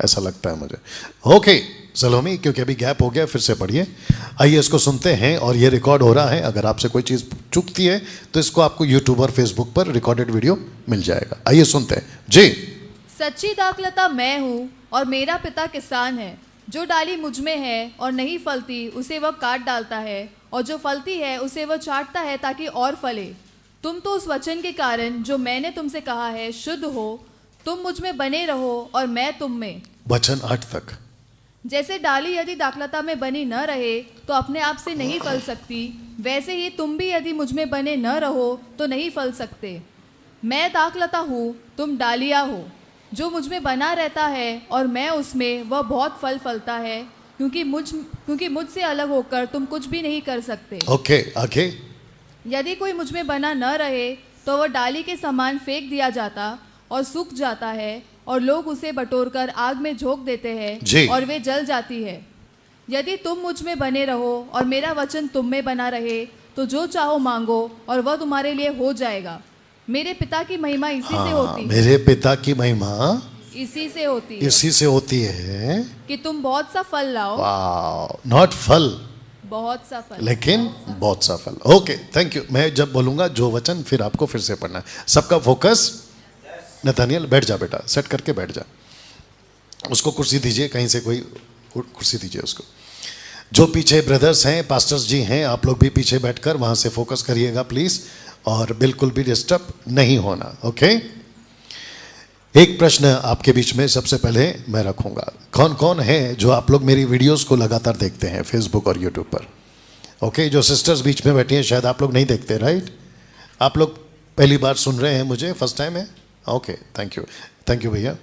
ऐसा लगता है मुझे। ओके सलोमी, क्योंकि अभी गैप हो गया, फिर से पढ़िए। आइए इसको सुनते हैं, और ये रिकॉर्ड हो रहा है। अगर आपसे कोई चीज़ चूकती है तो इसको आपको यूट्यूब और फेसबुक पर रिकॉर्डेड वीडियो मिल जाएगा। आइए सुनते हैं जी। सच्ची दाखलता मैं हूँ और मेरा पिता किसान है। जो डाली मुझ में है और नहीं फलती उसे वह काट डालता है, और जो फलती है उसे वह चाटता है ताकि और फले। तुम तो उस वचन के कारण जो मैंने तुमसे कहा है शुद्ध हो। तुम मुझ में बने रहो और मैं तुम में। वचन 8 तक। जैसे डाली यदि दाखलता में बनी न रहे तो अपने आप से नहीं फल सकती, वैसे ही तुम भी यदि मुझ में बने न रहो तो नहीं फल सकते। मैं दाखलता हूँ, तुम डालियाँ हो। जो मुझ में बना रहता है और मैं उसमें, वह बहुत फल फलता है, क्योंकि मुझसे अलग होकर तुम कुछ भी नहीं कर सकते। ओके आगे। यदि कोई मुझ में बना न रहे तो वह डाली के समान फेंक दिया जाता और सूख जाता है, और लोग उसे बटोरकर आग में झोंक देते हैं और वे जल जाती है। यदि तुम मुझ में बने रहो और मेरा वचन तुम में बना रहे तो जो चाहो मांगो और वह तुम्हारे लिए हो जाएगा। मेरे पिता की महिमा इसी से होती है। मेरे पिता की महिमा इसी से होती है। इसी से होती है कि तुम बहुत सा फल लाओ। नॉट फल, बहुत सा फल, लेकिन बहुत सा फल। Okay thank you. मैं जब बोलूंगा जो वचन, फिर आपको फिर से पढ़ना है। सबका फोकस। नथानियल बैठ जा बेटा, सेट करके बैठ जा। उसको कुर्सी दीजिए, कहीं से कोई कुर्सी दीजिए उसको। जो पीछे ब्रदर्स हैं, पास्टर्स जी हैं, आप लोग भी पीछे बैठकर वहां से फोकस करिएगा प्लीज, और बिल्कुल भी डिस्टर्ब नहीं होना। ओके। एक प्रश्न आपके बीच में सबसे पहले मैं रखूंगा। कौन कौन है जो आप लोग मेरी वीडियोस को लगातार देखते हैं फेसबुक और यूट्यूब पर? ओके जो सिस्टर्स बीच में बैठी हैं, शायद आप लोग नहीं देखते, राइट? आप लोग पहली बार सुन रहे हैं मुझे, फर्स्ट टाइम है? ओके थैंक यू भैया।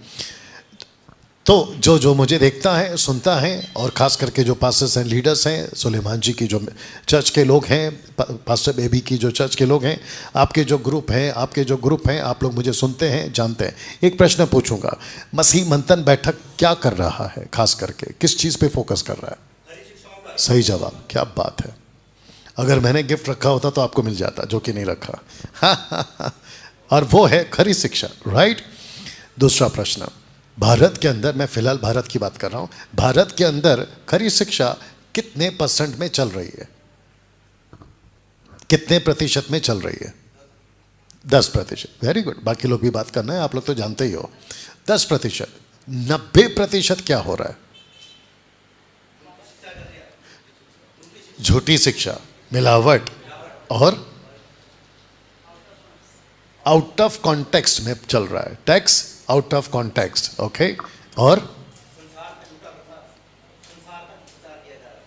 तो जो मुझे देखता है, सुनता है, और ख़ास करके जो पास्टर्स हैं, लीडर्स हैं, सुलेमान जी की जो चर्च के लोग हैं, पास्टर बेबी की जो चर्च के लोग हैं, आपके जो ग्रुप हैं, आप लोग मुझे सुनते हैं, जानते हैं। एक प्रश्न पूछूंगा, मसीह मंथन बैठक क्या कर रहा है? खास करके किस चीज़ पे फोकस कर रहा है? सही जवाब, क्या बात है। अगर मैंने गिफ्ट रखा होता तो आपको मिल जाता, जो कि नहीं रखा। और वो है खरी शिक्षा, राइट? दूसरा प्रश्न, भारत के अंदर, मैं फिलहाल भारत की बात कर रहा हूं, भारत के अंदर खरी शिक्षा कितने % में चल रही है? कितने प्रतिशत में चल रही है? 10%। Very good. बाकी लोग भी बात करना है, आप लोग तो जानते ही हो। 10%। 90% क्या हो रहा है? झूठी शिक्षा, मिलावट, और आउट ऑफ कॉन्टेक्स्ट में चल रहा है। Tax out of context, okay. और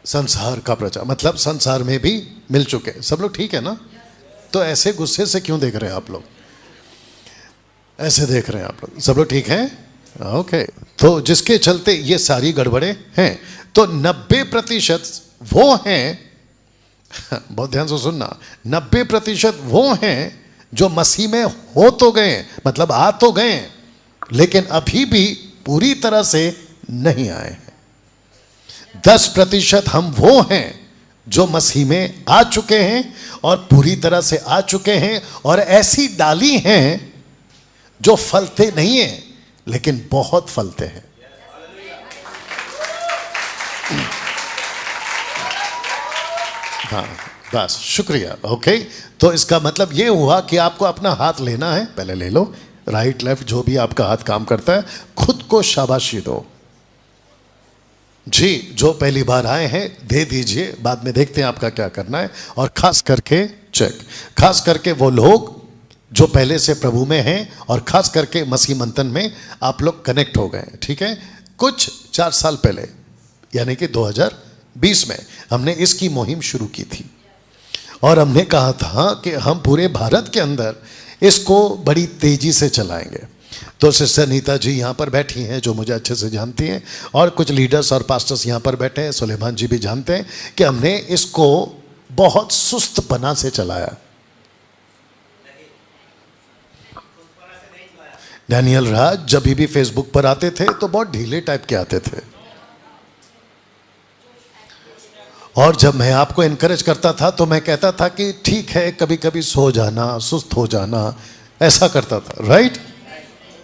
संसार का प्रचार, मतलब संसार में भी मिल चुके। सब लोग ठीक है ना? तो ऐसे गुस्से से क्यों देख रहे हैं आप लोग? ऐसे देख रहे हैं आप लोग? सब लोग ठीक हैं? ओके। तो जिसके चलते ये सारी गड़बड़े हैं, तो 90% वो हैं, बहुत ध्यान से सुनना, 90% वो हैं जो मसीह में हो तो गए, मतलब आ तो गए, लेकिन अभी भी पूरी तरह से नहीं आए हैं। 10% हम वो हैं जो मसीह में आ चुके हैं और पूरी तरह से आ चुके हैं, और ऐसी डाली हैं जो फलते नहीं हैं लेकिन बहुत फलते हैं। हाँ बस, शुक्रिया। ओके। तो इसका मतलब ये हुआ कि आपको अपना हाथ लेना है, पहले ले लो, राइट लेफ्ट जो भी आपका हाथ काम करता है, खुद को शाबाशी दो जी। जो पहली बार आए हैं दे दीजिए, बाद में देखते हैं आपका क्या करना है। और खास करके खास करके वो लोग जो पहले से प्रभु में हैं, और खास करके मसीह मंथन में आप लोग कनेक्ट हो गए, ठीक है? कुछ 4 साल पहले, यानी कि 2020 में हमने इसकी मुहिम शुरू की थी, और हमने कहा था कि हम पूरे भारत के अंदर इसको बड़ी तेजी से चलाएंगे। तो सिस्टर नीता जी यहाँ पर बैठी हैं, जो मुझे अच्छे से जानती हैं, और कुछ लीडर्स और पास्टर्स यहाँ पर बैठे हैं, सुलेमान जी भी जानते हैं कि हमने इसको बहुत सुस्तपना से चलाया। डैनियल राज जब भी फेसबुक पर आते थे तो बहुत ढीले टाइप के आते थे, और जब मैं आपको इनकरेज करता था तो मैं कहता था कि ठीक है, कभी कभी सो जाना, सुस्त हो जाना, ऐसा करता था, राइट?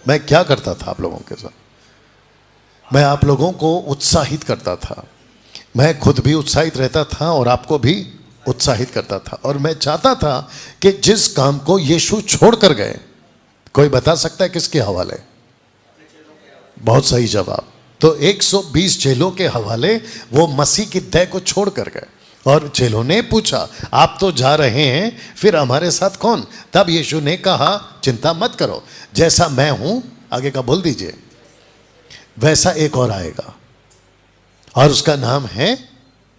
मैं क्या करता था आप लोगों के साथ? मैं आप लोगों को उत्साहित करता था, मैं खुद भी उत्साहित रहता था और आपको भी उत्साहित करता था। और मैं चाहता था कि जिस काम को यीशु छोड़ कर गए, कोई बता सकता है किसके हवाले? बहुत सही जवाब। तो 120 चेलों के हवाले वो मसीह की देह को छोड़ कर गए। और चेलों ने पूछा, आप तो जा रहे हैं, फिर हमारे साथ कौन? तब यीशु ने कहा, चिंता मत करो, जैसा मैं हूं, आगे का बोल दीजिए, वैसा एक और आएगा और उसका नाम है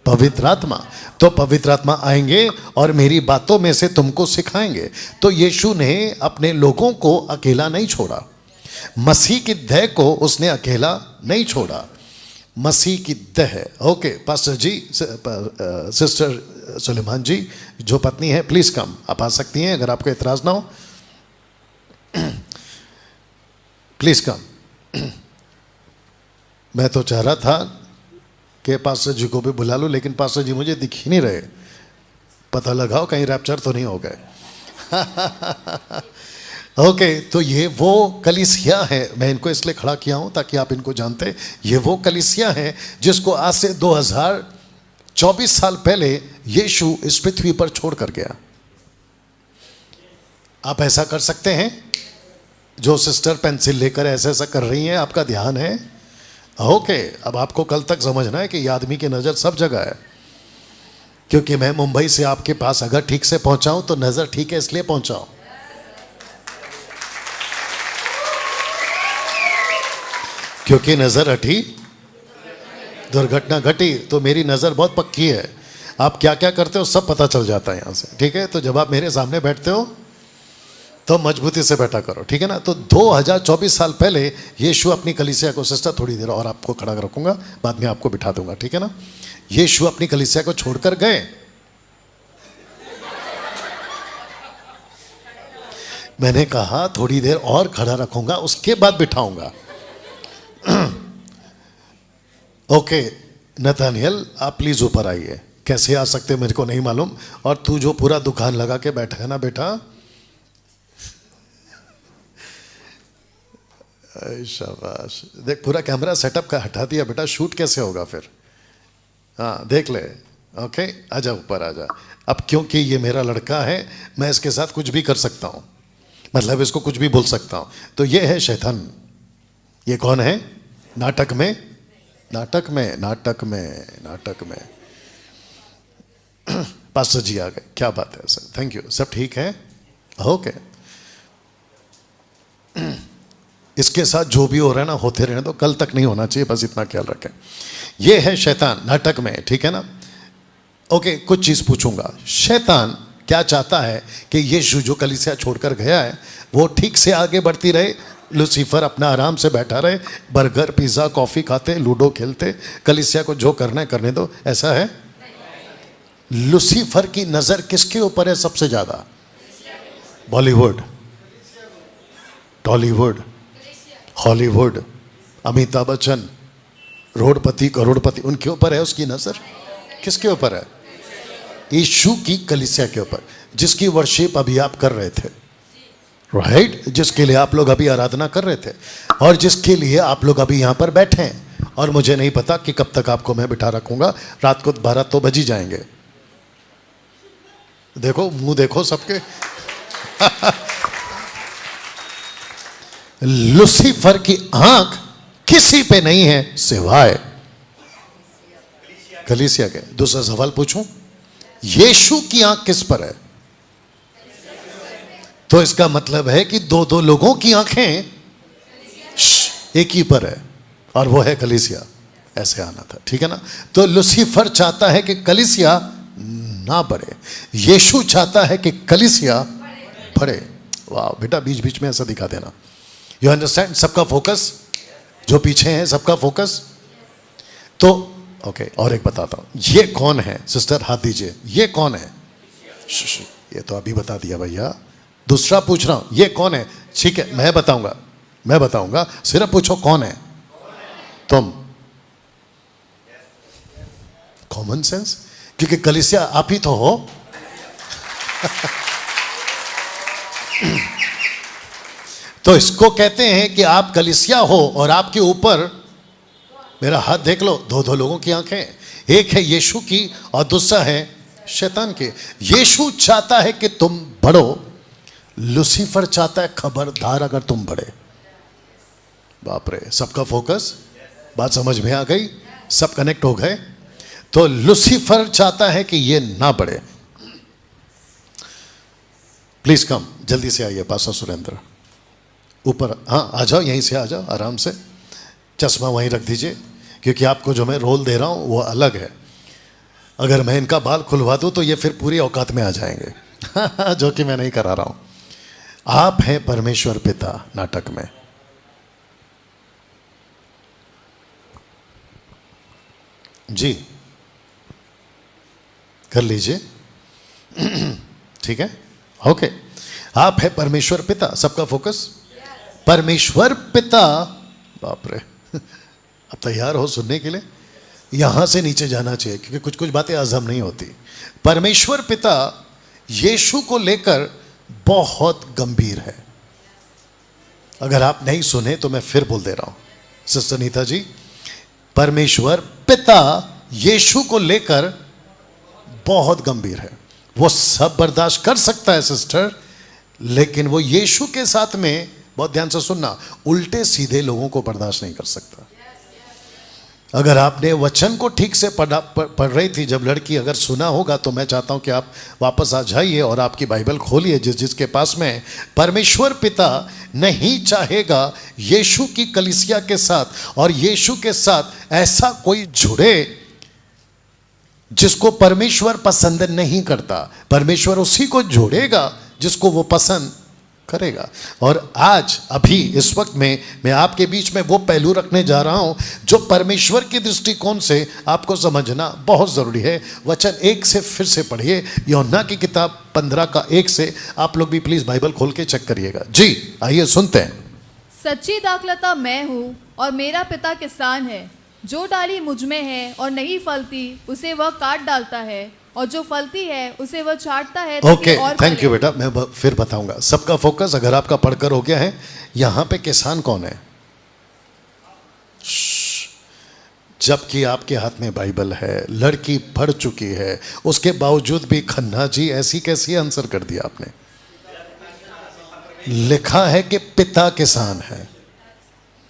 पवित्र आत्मा। तो पवित्र आत्मा आएंगे और मेरी बातों में से तुमको सिखाएंगे। तो यीशु ने अपने लोगों को अकेला नहीं छोड़ा, मसीह की देह को उसने अकेला नहीं छोड़ा, मसीह की देह। ओके पास्टर जी, सिस्टर सुलेमान जी जो पत्नी है, प्लीज कम, आप आ सकती हैं अगर आपको एतराज ना हो, प्लीज कम। मैं तो चाह रहा था कि पास्टर जी को भी बुला लो, लेकिन पास्टर जी मुझे दिख ही नहीं रहे, पता लगाओ कहीं रैप्चर तो नहीं हो गए। ओके तो ये वो कलीसिया है, मैं इनको इसलिए खड़ा किया हूं ताकि आप इनको जानते, ये वो कलीसिया है जिसको आज से 2024 साल पहले यीशु इस पृथ्वी पर छोड़ कर गया। आप ऐसा कर सकते हैं? जो सिस्टर पेंसिल लेकर ऐसा ऐसा कर रही हैं, आपका ध्यान है? ओके अब आपको कल तक समझना है कि ये आदमी की नज़र सब जगह है, क्योंकि मैं मुंबई से आपके पास अगर ठीक से पहुंचाऊं तो नज़र ठीक है इसलिए पहुंचाऊं, क्योंकि नज़र हटी दुर्घटना घटी। तो मेरी नज़र बहुत पक्की है, आप क्या क्या करते हो सब पता चल जाता है यहाँ से, ठीक है? तो जब आप मेरे सामने बैठते हो तो मजबूती से बैठा करो, ठीक है ना? तो 2024 साल पहले यीशु अपनी कलीसिया को, सिस्टर थोड़ी देर और आपको खड़ा रखूंगा, बाद में आपको बिठा दूंगा, ठीक है ना? यीशु अपनी कलीसिया को छोड़कर गए, मैंने कहा थोड़ी देर और खड़ा रखूंगा, उसके बाद बिठाऊंगा। ओके नथानियल आप प्लीज ऊपर आइए। कैसे आ सकते मेरे को नहीं मालूम, और तू जो पूरा दुकान लगा के बैठा है ना बेटा, शाबाश, देख पूरा कैमरा सेटअप का हटा दिया बेटा, शूट कैसे होगा फिर? हाँ देख ले। ओके आजा ऊपर आजा। अब क्योंकि ये मेरा लड़का है, मैं इसके साथ कुछ भी कर सकता हूँ, मतलब इसको कुछ भी बोल सकता हूँ। तो ये है शैतान। ये कौन है? नाटक में, नाटक में, नाटक में, नाटक में। पास्टर जी आ गए, क्या बात है सर, थैंक यू, सब ठीक है? ओके इसके साथ जो भी हो रहा है ना होते रहने दो, कल तक नहीं होना चाहिए, बस इतना ख्याल रखें। ये है शैतान नाटक में, ठीक है ना? ओके कुछ चीज पूछूंगा, शैतान क्या चाहता है कि यीशु जो कलीसिया छोड़कर गया है वो ठीक से आगे बढ़ती रहे, लूसीफर अपना आराम से बैठा रहे, बर्गर पिज्जा कॉफी खाते, लूडो खेलते, कलीसिया को जो करना है करने दो, ऐसा है? लूसीफर की नजर किसके ऊपर है सबसे ज्यादा? बॉलीवुड, टॉलीवुड, हॉलीवुड, अमिताभ बच्चन, रोडपति करोड़पति, उनके ऊपर है उसकी नजर। किसके ऊपर है? यीशु की कलीसिया के ऊपर, जिसकी वर्शिप अभी आप कर रहे थे, राइट? जिसके लिए आप लोग अभी आराधना कर रहे थे और जिसके लिए आप लोग अभी यहाँ पर बैठे हैं। और मुझे नहीं पता कि कब तक आपको मैं बिठा रखूंगा, रात को 12 तो बज ही जाएंगे। देखो मुंह देखो सबके। लूसीफर की आंख किसी पे नहीं है सिवाय कलीसिया के। दूसरा सवाल पूछूं, यीशु की आंख किस पर है? तो इसका मतलब है कि दो दो लोगों की आंखें एक ही पर है, और वो है कलीसिया। ऐसे आना था, ठीक है ना? तो लूसीफर चाहता है कि कलीसिया ना बढ़े, यीशु चाहता है कि कलीसिया बढ़े। वाह बेटा, बीच बीच में ऐसा दिखा देना। You understand? सबका फोकस, जो पीछे है सबका फोकस। तो ओके और एक बताता हूं, ये कौन है? सिस्टर हाथ दीजिए, ये कौन है? ये तो अभी बता दिया भैया, दूसरा पूछ रहा हूं, ये कौन है? ठीक है मैं बताऊंगा, सिर्फ पूछो कौन है? तुम। कॉमन सेंस, क्योंकि कलीसिया आप ही तो हो। तो इसको कहते हैं कि आप कलीसिया हो और आपके ऊपर मेरा हाथ देख लो, दो दो लोगों की आंखें, एक है यीशु की और दूसरा है शैतान की। यीशु चाहता है कि तुम बढ़ो, लूसीफर चाहता है खबरदार अगर तुम बढ़े। बाप रे, सबका फोकस, बात समझ में आ गई? सब कनेक्ट हो गए? तो लूसीफर चाहता है कि ये ना बढ़े। प्लीज कम, जल्दी से आइए पास्टर सुरेंद्र ऊपर। हाँ आ जाओ, यहीं से आ जाओ आराम से। चश्मा वहीं रख दीजिए, क्योंकि आपको जो मैं रोल दे रहा हूं वो अलग है। अगर मैं इनका बाल खुलवा दूं तो ये फिर पूरी औकात में आ जाएंगे जो कि मैं नहीं करा रहा हूं। आप हैं परमेश्वर पिता नाटक में। जी कर लीजिए ठीक है, ओके। आप है परमेश्वर पिता, सबका फोकस। परमेश्वर पिता, बाप रे अब तैयार हो सुनने के लिए? यहां से नीचे जाना चाहिए, क्योंकि कुछ कुछ बातें हजम नहीं होती। परमेश्वर पिता यीशु को लेकर बहुत गंभीर है। अगर आप नहीं सुने तो मैं फिर बोल दे रहा हूं सिस्टर नीता जी। परमेश्वर पिता यीशु को लेकर बहुत गंभीर है। वो सब बर्दाश्त कर सकता है सिस्टर, लेकिन वो यीशु के साथ में, बहुत ध्यान से सुनना, उल्टे सीधे लोगों को बर्दाश्त नहीं कर सकता। अगर आपने वचन को ठीक से पढ़ रही थी जब लड़की, अगर सुना होगा तो मैं चाहता हूं कि आप वापस आ जाइए और आपकी बाइबल खोलिए जिसके पास में। परमेश्वर पिता नहीं चाहेगा यीशु की कलीसिया के साथ और यीशु के साथ ऐसा कोई जुड़े जिसको परमेश्वर पसंद नहीं करता। परमेश्वर उसी को जोड़ेगा जिसको वो पसंद करेगा। और आज अभी इस वक्त में मैं आपके बीच में वो पहलू रखने जा रहा हूं जो परमेश्वर के दृष्टिकोण से आपको समझना बहुत जरूरी है। वचन 1 से फिर से पढ़िए, यूहन्ना की किताब 15 का 1 से। आप लोग भी प्लीज बाइबल खोल के चेक करिएगा। जी आइए सुनते हैं। सच्ची दाखलता मैं हूँ और मेरा पिता किसान है। जो डाली मुझ में है और नहीं फलती उसे वह काट डालता है, और जो फलती है उसे वह छांटता है। ओके, थैंक यू बेटा, मैं फिर बताऊंगा। सबका फोकस, अगर आपका पढ़कर हो गया है। यहां पे किसान कौन है? जबकि आपके हाथ में बाइबल है, लड़की पढ़ चुकी है, उसके बावजूद भी खन्ना जी ऐसी कैसी आंसर कर दिया आपने? लिखा है कि पिता किसान है।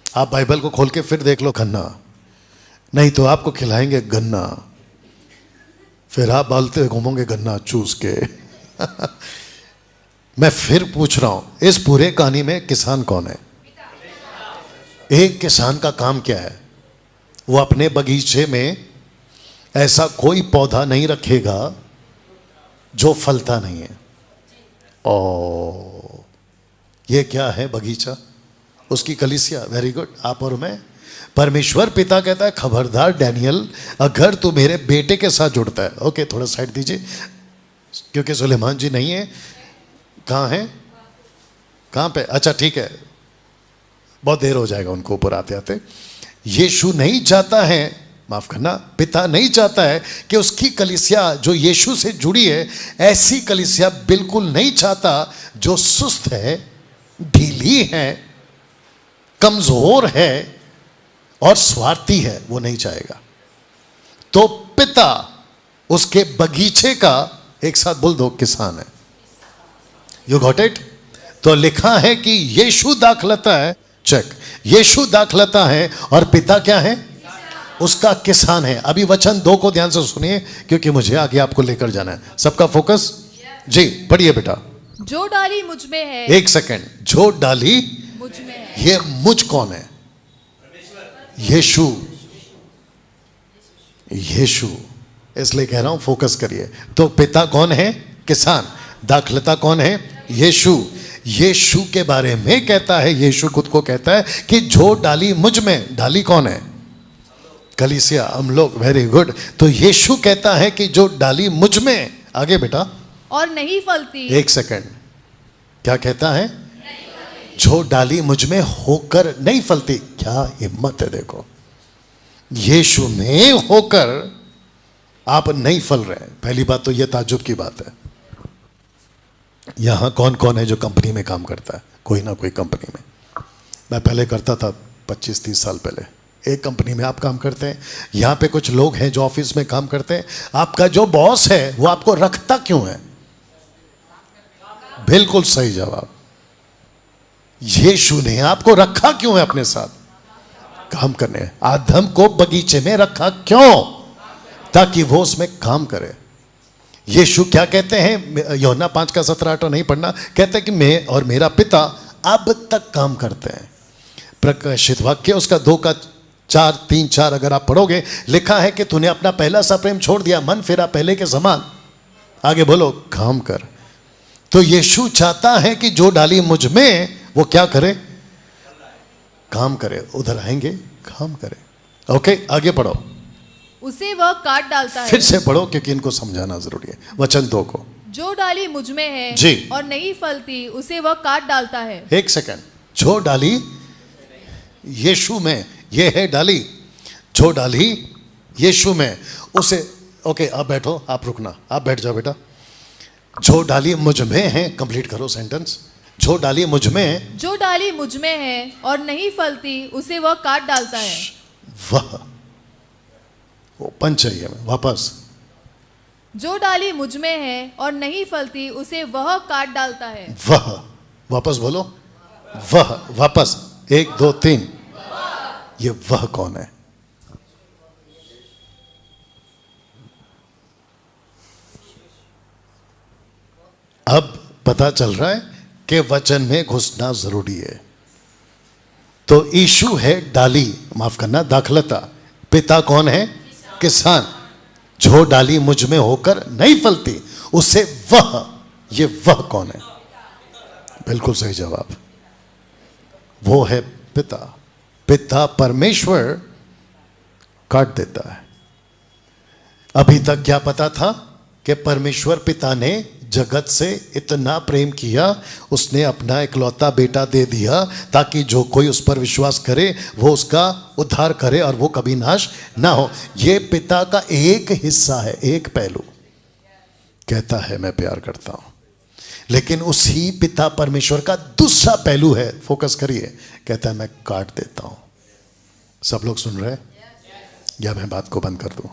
आप बाइबल को खोल के फिर देख लो खन्ना, नहीं तो आपको खिलाएंगे गन्ना, फिर आप बालते घूमोगे गन्ना चूस के मैं फिर पूछ रहा हूं, इस पूरे कहानी में किसान कौन है? एक किसान का काम क्या है? वो अपने बगीचे में ऐसा कोई पौधा नहीं रखेगा जो फलता नहीं है। ओ ये क्या है? बगीचा, उसकी कलीसिया। वेरी गुड, आप और मैं। परमेश्वर पिता कहता है खबरदार डैनियल, अगर तू मेरे बेटे के साथ जुड़ता है। ओके, थोड़ा साइड दीजिए क्योंकि सुलेमान जी नहीं है। कहाँ है? कहाँ पे? अच्छा ठीक है, बहुत देर हो जाएगा उनको ऊपर आते आते। यीशु नहीं चाहता है, माफ करना, पिता नहीं चाहता है कि उसकी कलीसिया जो यीशु से जुड़ी है, ऐसी कलीसिया बिल्कुल नहीं चाहता जो सुस्त है, ढीली है, कमजोर है और स्वार्थी है। वो नहीं चाहेगा। तो पिता उसके बगीचे का, एक साथ बोल दो, किसान है। You got it? तो लिखा है कि यीशु दाखलता है, चेक, यीशु दाखलता है और पिता क्या है? उसका किसान है। अभी वचन 2 को ध्यान से सुनिए क्योंकि मुझे आगे आपको लेकर जाना है। सबका फोकस जी, पढ़िए बेटा। जो डाली मुझ में है। एक सेकेंड, जो डाली मुझ में है। ये मुझ कौन है? यीशु। यीशु, इसलिए कह रहा हूं फोकस करिए। तो पिता कौन है? किसान। दाखलता कौन है? यीशु। यीशु के बारे में कहता है, यीशु खुद को कहता है कि जो डाली मुझ में, डाली कौन है? कलीसिया, हम लोग। Very good. तो यीशु कहता है कि जो डाली मुझ में, आगे बेटा, और नहीं फलती। एक सेकंड, क्या कहता है? जो डाली मुझ में होकर नहीं फलती। क्या हिम्मत है! देखो, यीशु में होकर आप नहीं फल रहे। पहली बात तो यह ताज्जुब की बात है। यहां कौन कौन है जो कंपनी में काम करता है? कोई ना कोई कंपनी में। मैं पहले करता था 25-30 साल पहले, एक कंपनी में आप काम करते हैं, यहाँ पे कुछ लोग हैं जो ऑफिस में काम करते हैं, आपका जो बॉस है वो आपको रखता क्यों है? बिल्कुल सही जवाब। यीशु ने आपको रखा क्यों है अपने साथ? काम करने। आदम को बगीचे में रखा क्यों? ताकि वो उसमें काम करे। यीशु क्या कहते हैं? यूहन्ना 5:17-18 नहीं पढ़ना, कहते हैं कि मैं और मेरा पिता अब तक काम करते हैं। प्रकाशित वाक्य उसका 2:4-3-4 अगर आप पढ़ोगे, लिखा है कि तूने अपना पहला सा प्रेम छोड़ दिया, मन फिरा पहले के समान, आगे बोलो काम कर। तो यीशु चाहता है कि जो डाली मुझ में वो क्या करे? काम करे। उधर आएंगे, काम करे। ओके, आगे पढ़ो। उसे वह काट डालता है। फिर से पढ़ो क्योंकि इनको समझाना जरूरी है। वचन 2 को। जो डाली मुझ में है जी और नहीं फलती उसे वह काट डालता है। एक सेकंड, जो डाली यीशु में, ये है डाली, जो डाली यीशु में उसे, ओके आप बैठो, आप रुकना, आप बैठ जाओ बेटा। जो डाली मुझ में है, कंप्लीट करो सेंटेंस। जो डाली मुझ में, जो डाली मुझ में है और नहीं फलती उसे वह काट डालता है। वह ओपन चाहिए मैं वापस। जो डाली मुझ में है और नहीं फलती उसे वह काट डालता है। वह, वापस बोलो, वह, वापस 1 2 3। ये वह कौन है? अब पता चल रहा है कि वचन में घुसना जरूरी है। तो यीशु है डाली, माफ करना दाखलता, पिता कौन है? किसान। जो डाली मुझ में होकर नहीं फलती उसे वह, ये वह कौन है? बिल्कुल सही जवाब, वो है पिता। पिता परमेश्वर काट देता है। अभी तक क्या पता था कि परमेश्वर पिता ने जगत से इतना प्रेम किया, उसने अपना इकलौता बेटा दे दिया ताकि जो कोई उस पर विश्वास करे वो उसका उद्धार करे और वो कभी नाश ना हो। ये पिता का एक हिस्सा है, एक पहलू। कहता है मैं प्यार करता हूं, लेकिन उसी पिता परमेश्वर का दूसरा पहलू है, फोकस करिए, कहता है मैं काट देता हूं। सब लोग सुन रहे हैं या मैं बात को बंद कर दूं?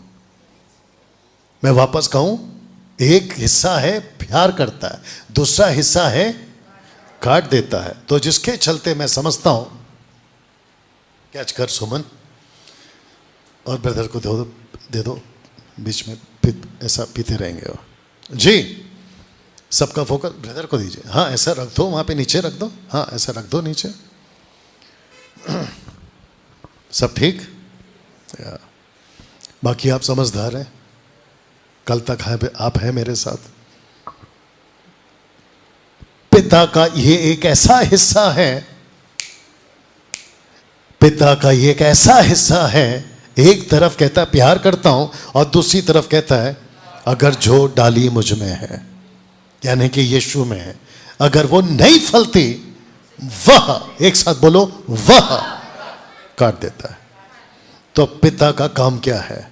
मैं वापस कहूं, एक हिस्सा है प्यार करता है, दूसरा हिस्सा है काट देता है। तो जिसके चलते मैं समझता हूं, कैच कर सुमन और ब्रदर को दे दो बीच में, ऐसा पीते रहेंगे वो। जी सबका फोकस ब्रदर को दीजिए। हाँ ऐसा रख दो, वहां पे नीचे रख दो, हाँ ऐसा रख दो नीचे। सब ठीक? बाकी आप समझदार हैं, कल तक आप हैं मेरे साथ। पिता का ये एक ऐसा हिस्सा है, पिता का ये एक ऐसा हिस्सा है, एक तरफ कहता है प्यार करता हूं और दूसरी तरफ कहता है अगर जो डाली मुझ में है, यानी कि यीशु में है, अगर वो नहीं फलती वह, एक साथ बोलो, वह काट देता है। तो पिता का काम क्या है?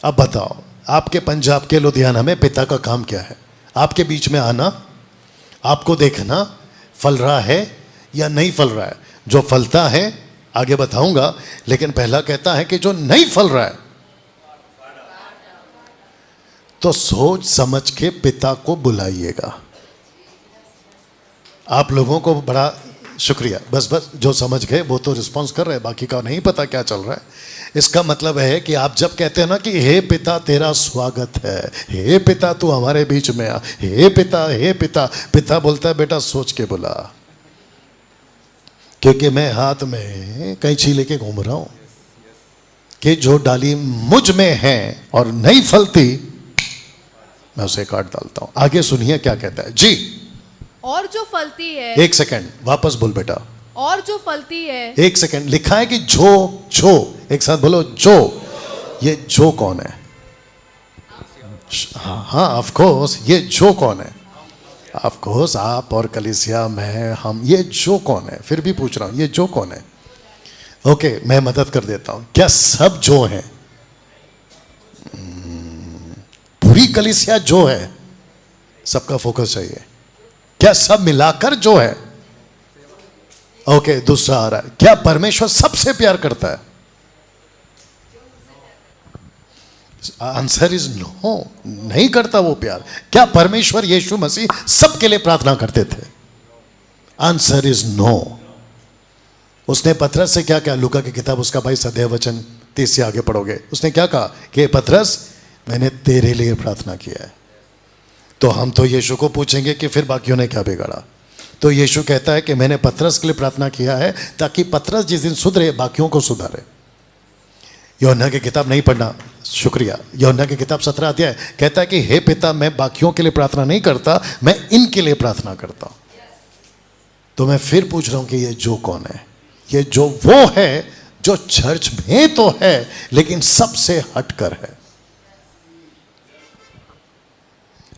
अब बताओ, आपके पंजाब के लुधियाना में पिता का काम क्या है? आपके बीच में आना, आपको देखना फल रहा है या नहीं फल रहा है। जो फलता है आगे बताऊंगा, लेकिन पहला कहता है कि जो नहीं फल रहा है तो सोच समझ के पिता को बुलाइएगा। आप लोगों को बड़ा शुक्रिया, बस जो समझ गए वो तो रिस्पॉन्स कर रहे हैं, बाकी का नहीं पता क्या चल रहा है। इसका मतलब है कि आप जब कहते हैं ना कि हे पिता तेरा स्वागत है, हे पिता तू हमारे बीच में आ, हे पिता, हे पिता, पिता बोलता है बेटा सोच के बुला, क्योंकि मैं हाथ में कैंची लेके घूम रहा हूं कि जो डाली मुझ में है और नहीं फलती मैं उसे काट डालता हूं। आगे सुनिए क्या कहता है जी। और जो फलती है, एक सेकंड वापस बोल बेटा, और जो फलती है, एक सेकंड, लिखा है कि जो, एक साथ बोलो जो। ये जो कौन है? हाँ ऑफ कोर्स, ये जो कौन है? ऑफ कोर्स आप और कलीसिया में हम, ये जो कौन है? फिर भी पूछ रहा हूं ये जो कौन है? ओके मैं मदद कर देता हूं। क्या सब जो है? पूरी कलीसिया जो है? सबका फोकस चाहिए। क्या सब मिलाकर जो है? ओके, दूसरा आ रहा है, क्या परमेश्वर सबसे प्यार करता है? आंसर इज नो, नहीं करता वो प्यार। क्या परमेश्वर यीशु मसीह सबके लिए प्रार्थना करते थे? Answer is no. उसने पतरस से क्या कहा? लूका की किताब उसका 22 अध्याय वचन 30 से आगे पढ़ोगे, उसने क्या कहा कि पतरस मैंने तेरे लिए प्रार्थना किया है। तो हम तो यीशु को पूछेंगे कि फिर बाकियों ने क्या बिगाड़ा? तो यीशु कहता है कि मैंने पतरस के लिए प्रार्थना किया है ताकि पतरस जिस दिन सुधरे बाकियों को सुधारे। यूहन्ना की किताब नहीं पढ़ना, शुक्रिया। यूहन्ना की किताब 17 अध्याय कहता है कि हे पिता, मैं बाकियों के लिए प्रार्थना नहीं करता, मैं इनके लिए प्रार्थना करता हूं। तो मैं फिर पूछ रहा हूं कि ये जो कौन है? ये जो वो है जो चर्च में तो है लेकिन सबसे हटकर है।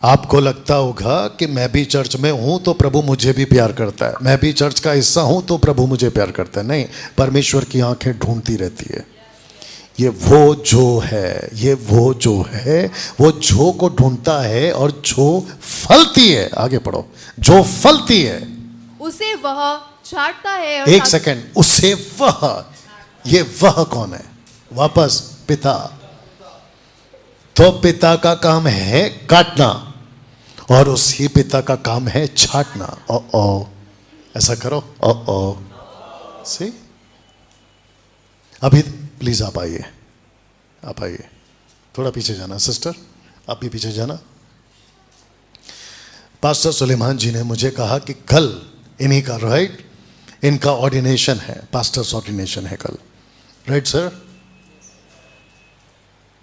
आपको लगता होगा कि मैं भी चर्च में हूं तो प्रभु मुझे भी प्यार करता है, मैं भी चर्च का हिस्सा हूं तो प्रभु मुझे प्यार करता है। नहीं, परमेश्वर की आंखें ढूंढती रहती है। ये वो जो है, ये वो जो है, वो जो को ढूंढता है और जो फलती है, आगे पढ़ो, जो फलती है उसे वह छांटता है। और एक सेकंड, उसे वह, ये वह कौन है? वापस पिता। तो पिता का काम है काटना और उसी पिता का काम है छांटना। ओ ऐसा करो, ओ सी। अभी प्लीज आप आइए, आप आइए, थोड़ा पीछे जाना सिस्टर, आप भी पीछे जाना। पास्टर सुलेमान जी ने मुझे कहा कि कल इन्हीं का, राइट, इनका ऑर्डिनेशन है, पास्टर्स ऑर्डिनेशन है कल, राइट सर?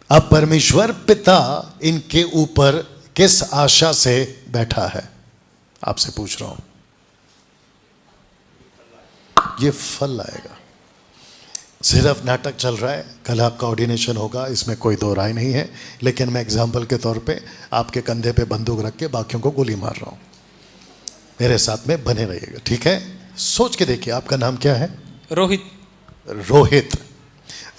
अब परमेश्वर पिता इनके ऊपर किस आशा से बैठा है? आपसे पूछ रहा हूं। ये फल लाएगा। सिर्फ नाटक चल रहा है, कल आपका ऑर्डिनेशन होगा, इसमें कोई दो राय नहीं है, लेकिन मैं एग्जाम्पल के तौर पे आपके कंधे पे बंदूक रख के बाकियों को गोली मार रहा हूं। मेरे साथ में बने रहिएगा, ठीक है? सोच के देखिए, आपका नाम क्या है? रोहित। रोहित।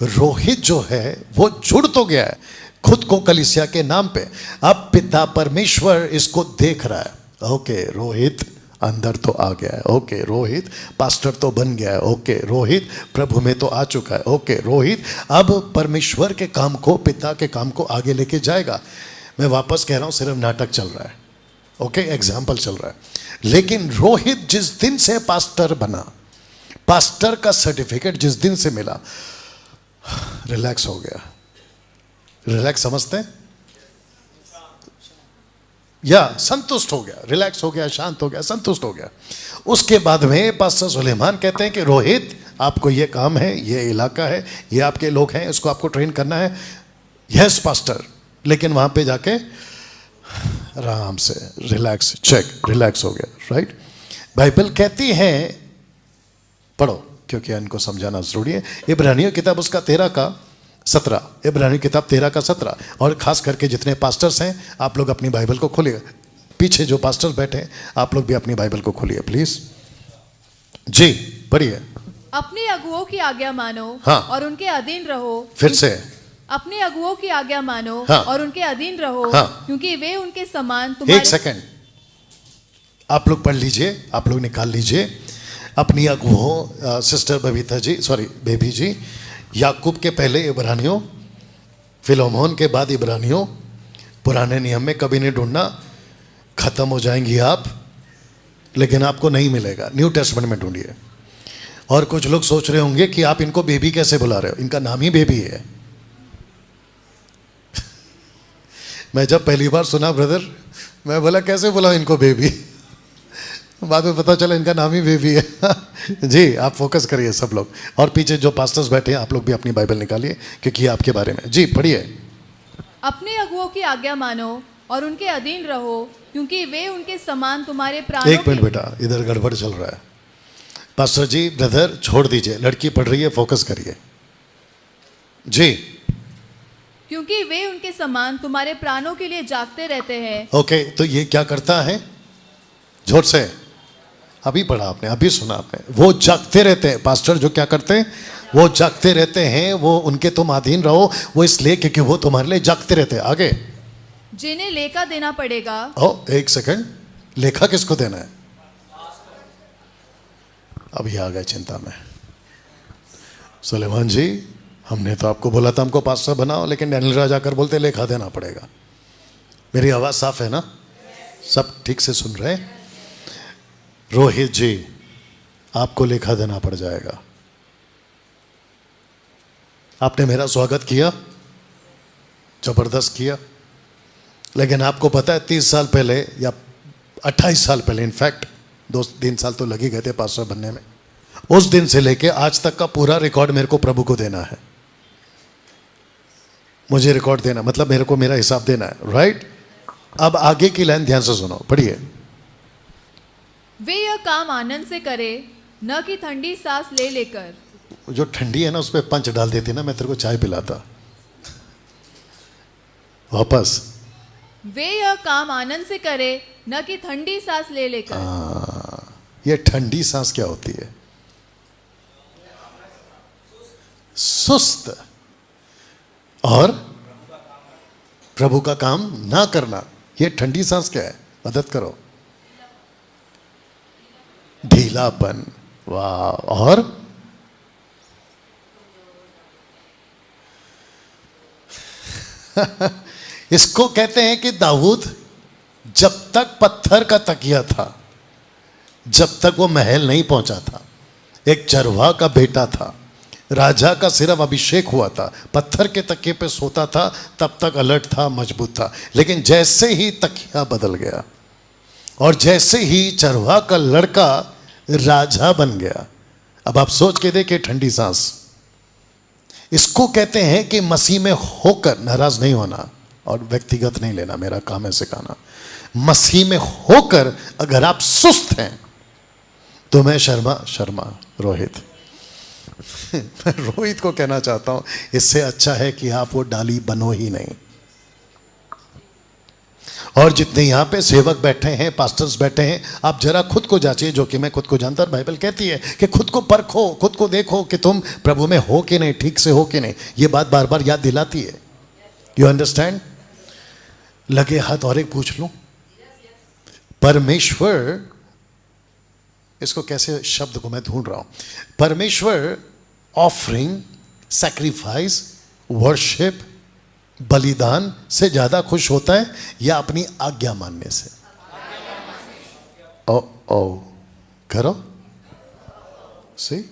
रोहित जो है वो जुड़ तो गया है खुद को कलीसिया के नाम पे। अब पिता परमेश्वर इसको देख रहा है। ओके, रोहित अंदर तो आ गया है। ओके, रोहित पास्टर तो बन गया है। ओके, रोहित प्रभु में तो आ चुका है। ओके, रोहित अब परमेश्वर के काम को, पिता के काम को आगे लेके जाएगा। मैं वापस कह रहा हूं, सिर्फ नाटक चल रहा है, ओके, एग्जाम्पल चल रहा है। लेकिन रोहित जिस दिन से पास्टर बना, पास्टर का सर्टिफिकेट जिस दिन से मिला, रिलैक्स हो गया। रिलैक्स समझते हैं? या संतुष्ट हो गया, रिलैक्स हो गया, शांत हो गया, संतुष्ट हो गया। उसके बाद में पास्टर सुलेमान कहते हैं कि रोहित, आपको ये काम है, ये इलाका है, ये आपके लोग हैं, इसको आपको ट्रेन करना है। Yes pastor. लेकिन वहां पे जाके आराम से रिलैक्स, चेक, रिलैक्स हो गया, राइट? बाइबल कहती है, पढ़ो क्योंकि इनको समझाना जरूरी है। इब्रानियों किताब उसका 13 का 17, इब्रानियों किताब 13 का 17। और खास करके जितने पास्टर्स हैं, आप लोग अपनी बाइबल को खोलिए। पीछे जो पास्टर्स बैठे हैं, आप लोग भी अपनी बाइबल को खोलिए प्लीज। जी पढ़िए। अपने अगुओं की आज्ञा मानो, हाँ, और उनके अधीन रहो। फिर से, अपने अगुओं की आज्ञा मानो, हाँ, और उनके अधीन रहो, हाँ, क्योंकि वे उनके समान तुम्हारे। एक सेकंड, आप लोग पढ़ लीजिए, आप लोग निकाल लीजिए अपनी अगुओं। Sister Babita ji, sorry baby जी, याकूब के पहले इब्रानियों, फिलोमोन के बाद इब्रानियों। पुराने नियम में कभी नहीं ढूंढना, खत्म हो जाएंगी आप, लेकिन आपको नहीं मिलेगा। न्यू टेस्टमेंट में ढूंढिए। और कुछ लोग सोच रहे होंगे कि आप इनको बेबी कैसे बुला रहे हो, इनका नाम ही बेबी है। मैं जब पहली बार सुना ब्रदर, मैं बोला कैसे बुलाऊं इनको बेबी, बाद में पता चला इनका नाम ही बेबी है। जी आप फोकस करिए सब लोग, और पीछे जो पास्टर्स बैठे हैं आप लोग भी अपनी बाइबल निकालिए, क्योंकि आपके बारे में। जी पढ़िए। अपने अगुओं की आज्ञा मानो और उनके अधीन रहो, क्योंकि वे उनके समान तुम्हारे प्राणों। एक मिनट बेटा, इधर गड़बड़ चल रहा है। पास्टर जी, ब्रदर छोड़ दीजिए, लड़की पढ़ रही है, फोकस करिए। जी। क्योंकि वे उनके समान तुम्हारे प्राणों के लिए जागते रहते हैं। ओके, तो ये क्या करता है? जोर से, अभी पढ़ा आपने, अभी सुना आपने। वो जागते रहते हैं। पास्टर जो क्या करते हैं, वो जागते रहते हैं। वो उनके तुम अधीन रहो, वो इसलिए क्योंकि वो तुम्हारे लिए जागते रहते हैं। आगे, जिन्हें लेखा देना पड़ेगा। ओ एक सेकंड, लेखा किसको देना है? अभी आ गए चिंता में। सुलेमान जी, हमने तो आपको बोला था हमको पास्टर बनाओ, लेकिन डैनियल राजा आकर बोलते लेखा देना पड़ेगा। मेरी आवाज़ साफ है ना? सब ठीक से सुन रहे? रोहित जी, आपको लेखा देना पड़ जाएगा। आपने मेरा स्वागत किया, जबरदस्त किया, लेकिन आपको पता है 30 साल पहले या 28 साल पहले, इनफैक्ट 2-3 साल तो लगे गए थे पास्टर बनने में, उस दिन से लेके आज तक का पूरा रिकॉर्ड मेरे को प्रभु को देना है। मुझे रिकॉर्ड देना मतलब मेरे को मेरा हिसाब देना है, राइट? अब आगे की लाइन ध्यान से सुनो, पढ़िए। वे यह काम आनंद से करे, न कि ठंडी सांस ले लेकर। जो ठंडी है ना उस पर पंच डाल देती ना, मैं तेरे को चाय पिलाता। वापस, वे यह काम आनंद से करे, न कि ठंडी सांस ले लेकर। ये ठंडी सांस क्या होती है? सुस्त और प्रभु का काम ना करना। ये ठंडी सांस क्या है? मदद करो। ढीलापन। वाह। और इसको कहते हैं कि दाऊद जब तक पत्थर का तकिया था, जब तक वो महल नहीं पहुंचा था, एक चरवाहा का बेटा था, राजा का सिर्फ अभिषेक हुआ था, पत्थर के तकिए पे सोता था, तब तक अलर्ट था, मजबूत था। लेकिन जैसे ही तकिया बदल गया और जैसे ही चरवाहा का लड़का राजा बन गया, अब आप सोच के देखिए ठंडी सांस। इसको कहते हैं कि मसीह में होकर, नाराज नहीं होना और व्यक्तिगत नहीं लेना, मेरा काम है सिखाना। मसीह में होकर अगर आप सुस्त हैं तो मैं शर्मा रोहित मैं रोहित को कहना चाहता हूं, इससे अच्छा है कि आप वो डाली बनो ही नहीं। और जितने यहां पे सेवक बैठे हैं, पास्टर्स बैठे हैं, आप जरा खुद को जांचिए, जो कि मैं खुद को जानता हूं। बाइबल कहती है कि खुद को परखो, खुद को देखो कि तुम प्रभु में हो कि नहीं, ठीक से हो कि नहीं। ये बात बार बार याद दिलाती है। You understand? लगे हाथ और एक पूछ लूं। परमेश्वर, इसको कैसे शब्द को मैं ढूंढ रहा हूं। परमेश्वर ऑफरिंग, सैक्रिफाइस, वर्शिप, बलिदान से ज्यादा खुश होता है या अपनी आज्ञा मानने से? ओ करो सी।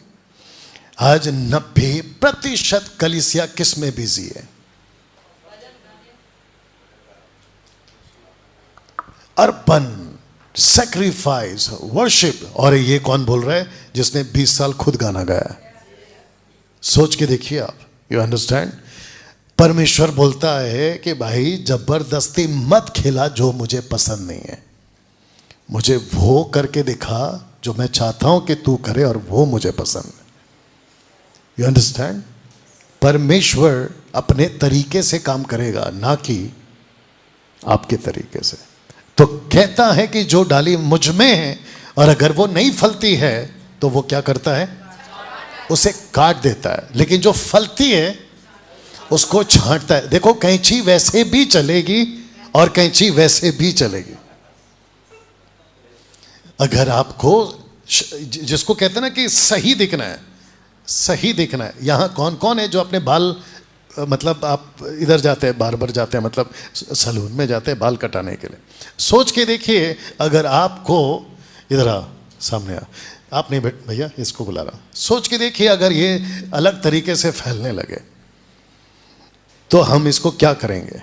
आज 90% कलीसिया किस में बिजी है? अर्पण, सैक्रिफाइस, वर्शिप। और ये कौन बोल रहा है? जिसने 20 साल खुद गाना गाया। सोच के देखिए आप। You understand? परमेश्वर बोलता है कि भाई जबरदस्ती मत खिला जो मुझे पसंद नहीं है, मुझे वो करके दिखा जो मैं चाहता हूं कि तू करे, और वो मुझे पसंद है। You understand? परमेश्वर अपने तरीके से काम करेगा, ना कि आपके तरीके से। तो कहता है कि जो डाली मुझ में है और अगर वो नहीं फलती है तो वो क्या करता है? उसे काट देता है। लेकिन जो फलती है उसको छांटता है। देखो, कैंची वैसे भी चलेगी और कैंची वैसे भी चलेगी। अगर आपको, जिसको कहते हैं ना कि सही दिखना है, सही दिखना है। यहां कौन कौन है जो अपने बाल, मतलब आप इधर जाते हैं, बार्बर जाते हैं, मतलब सलून में जाते हैं बाल कटाने के लिए। सोच के देखिए, अगर आपको, इधर आ, सामने आ, आप नहीं बैठ भैया, इसको बुला रहा। सोच के देखिए, अगर ये अलग तरीके से फैलने लगे तो हम इसको क्या करेंगे?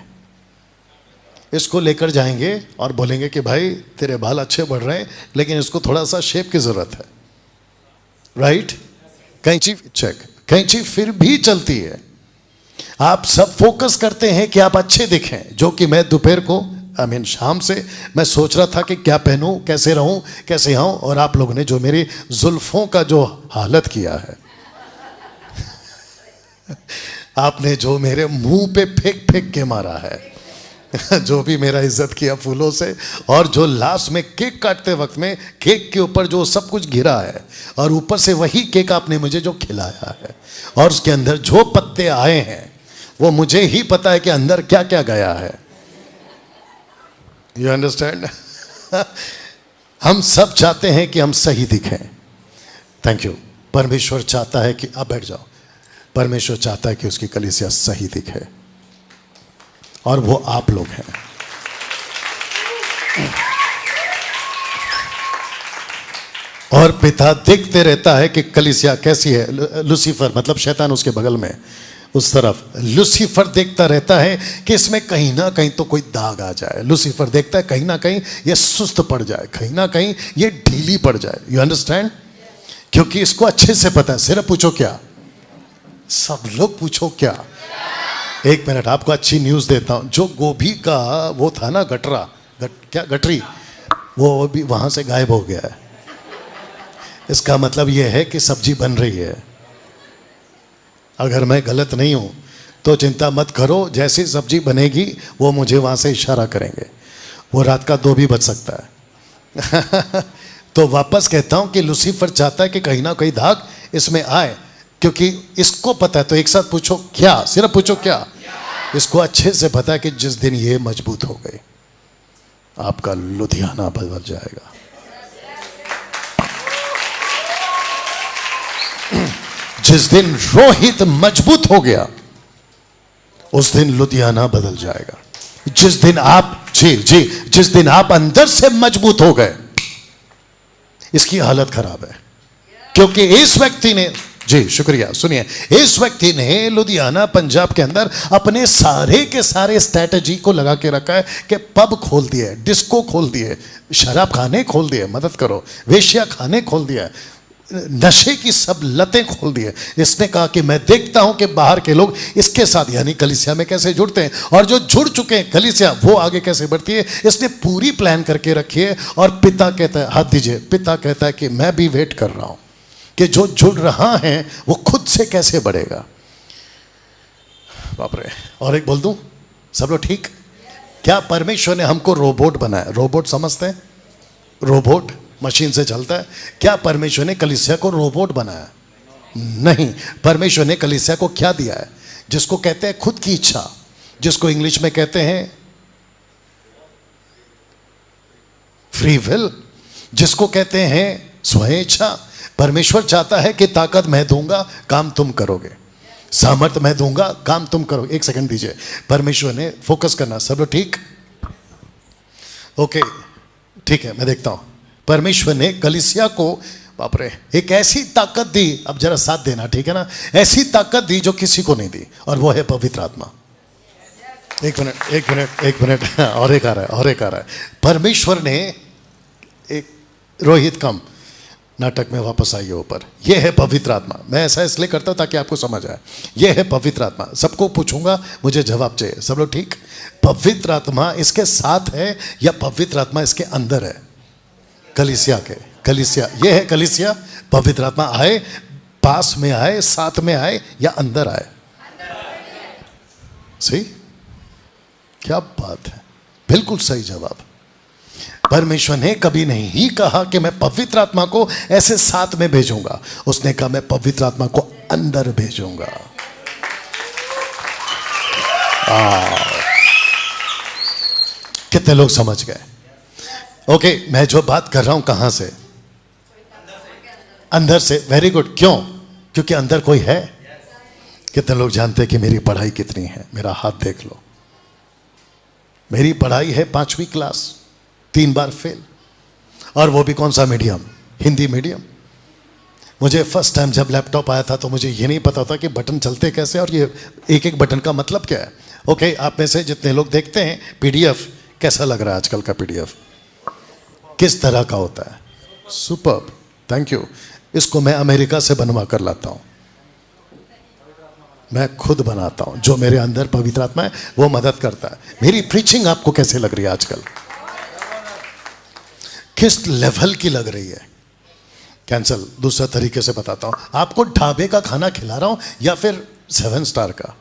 इसको लेकर जाएंगे और बोलेंगे कि भाई तेरे बाल अच्छे बढ़ रहे हैं, लेकिन इसको थोड़ा सा शेप की जरूरत है, राइट? कैंची चेक, कैंची फिर भी चलती है। आप सब फोकस करते हैं कि आप अच्छे दिखें, जो कि मैं दोपहर को, शाम से मैं सोच रहा था कि क्या पहनूं, कैसे रहूं, कैसे आऊं, और आप लोगों ने जो मेरी जुल्फों का जो हालत किया है आपने जो मेरे मुंह पे फेंक फेंक के मारा है जो भी मेरा इज्जत किया फूलों से, और जो लास्ट में केक काटते वक्त में केक के ऊपर जो सब कुछ गिरा है, और ऊपर से वही केक आपने मुझे जो खिलाया है, और उसके अंदर जो पत्ते आए हैं वो मुझे ही पता है कि अंदर क्या क्या गया है। You understand? हम सब चाहते हैं कि हम सही दिखें, थैंक यू। परमेश्वर चाहता है कि आप बैठ जाओ। परमेश्वर चाहता है कि उसकी कलीसिया सही दिखे, और वो आप लोग हैं। और पिता देखते रहता है कि कलीसिया कैसी है। लूसीफर मतलब शैतान उसके बगल में उस तरफ, लूसीफर देखता रहता है कि इसमें कहीं ना कहीं तो कोई दाग आ जाए। लूसीफर देखता है कहीं ना कहीं ये सुस्त पड़ जाए, कहीं ना कहीं ये ढीली पड़ जाए। You understand? क्योंकि इसको अच्छे से पता है। सिर्फ पूछो क्या, सब लोग पूछो क्या। एक मिनट, आपको अच्छी न्यूज़ देता हूं। जो गोभी का वो था ना क्या गठरी, वो भी वहां से गायब हो गया है। इसका मतलब यह है कि सब्जी बन रही है। अगर मैं गलत नहीं हूं तो चिंता मत करो, जैसी सब्जी बनेगी वो मुझे वहां से इशारा करेंगे। वो रात का 2 भी बज सकता है। तो वापस कहता हूं कि लूसीफर चाहता है कि कहीं ना कहीं दाग इसमें आए, क्योंकि इसको पता है। तो एक साथ पूछो क्या, सिर्फ पूछो क्या। इसको अच्छे से पता है कि जिस दिन ये मजबूत हो गए आपका लुधियाना बदल जाएगा। जिस दिन रोहित मजबूत हो गया उस दिन लुधियाना बदल जाएगा। जिस दिन आप जिस दिन आप अंदर से मजबूत हो गए, इसकी हालत खराब है। क्योंकि इस व्यक्ति ने, जी शुक्रिया, सुनिए, इस व्यक्ति ने लुधियाना पंजाब के अंदर अपने सारे के सारे स्ट्रैटेजी को लगा के रखा है कि पब खोल दिए, डिस्को खोल दिए, शराब खाने खोल दिए, मदद करो, वेश्या खाने खोल दिया, नशे की सब लतें खोल दिए। इसने कहा कि मैं देखता हूं कि बाहर के लोग इसके साथ यानी कलीसिया में कैसे जुड़ते हैं, और जो जुड़ चुके हैं कलीसिया वो आगे कैसे बढ़ती है। इसने पूरी प्लान करके रखी है। और पिता कहता है, हाथ दीजिए, पिता कहता है कि मैं भी वेट कर रहा हूं कि जो जुड़ रहा है वो खुद से कैसे बढ़ेगा। बाप रे। और एक बोल दूं, सब लोग ठीक? क्या परमेश्वर ने हमको रोबोट बनाया? रोबोट समझते हैं? रोबोट मशीन से चलता है। क्या परमेश्वर ने कलीसिया को रोबोट बनाया? नहीं। परमेश्वर ने कलीसिया को क्या दिया है? जिसको कहते हैं खुद की इच्छा, जिसको इंग्लिश में कहते हैं फ्री विल, जिसको कहते हैं स्वेच्छा। परमेश्वर चाहता है कि ताकत मैं दूंगा, काम तुम करोगे, सामर्थ मैं दूंगा, काम तुम करोगे। एक सेकंड दीजिए, परमेश्वर ने फोकस करना। सब लोग ठीक? ओके, ठीक है, मैं देखता हूं। परमेश्वर ने कलीसिया को, बाप रे, एक ऐसी ताकत दी, अब जरा साथ देना, ठीक है ना, ऐसी ताकत दी जो किसी को नहीं दी, और वो है पवित्र आत्मा। एक मिनट और एक आ रहा है। परमेश्वर ने एक, रोहित कम, नाटक में वापस आइए ऊपर। यह है पवित्र आत्मा। मैं ऐसा इसलिए करता हूं ताकि आपको समझ आए। यह है पवित्र आत्मा। सबको पूछूंगा, मुझे जवाब चाहिए। सब लोग ठीक? पवित्र आत्मा इसके साथ है या पवित्र आत्मा इसके अंदर है? कलीसिया के, कलीसिया, यह है कलीसिया। पवित्र आत्मा आए, पास में आए, साथ में आए या अंदर आए? सही? क्या बात है, बिल्कुल सही जवाब। परमेश्वर ने कभी नहीं कहा कि मैं पवित्र आत्मा को ऐसे साथ में भेजूंगा। उसने कहा मैं पवित्र आत्मा को अंदर भेजूंगा। कितने लोग समझ गए? ओके, मैं जो बात कर रहा हूं कहां से? अंदर से। Very good. क्यों? क्योंकि अंदर कोई है। कितने लोग जानते हैं कि मेरी पढ़ाई कितनी है? मेरा हाथ देख लो। मेरी पढ़ाई है 5वीं क्लास, 3 बार फेल, और वो भी कौन सा मीडियम? हिंदी मीडियम। मुझे फर्स्ट टाइम जब लैपटॉप आया था तो मुझे ये नहीं पता था कि बटन चलते कैसे, और ये एक एक बटन का मतलब क्या है। ओके, आप में से जितने लोग देखते हैं पीडीएफ, कैसा लग रहा है आजकल का पीडीएफ? किस तरह का होता है? Superb, thank you. इसको मैं अमेरिका से बनवा कर लाता हूं, मैं खुद बनाता हूं। जो मेरे अंदर पवित्र आत्मा है वो मदद करता है। मेरी प्रीचिंग आपको कैसे लग रही है आजकल? किस लेवल की लग रही है? कैंसल, दूसरा तरीके से बताता हूं। आपको ढाबे का खाना खिला रहा हूं या फिर 7 स्टार का?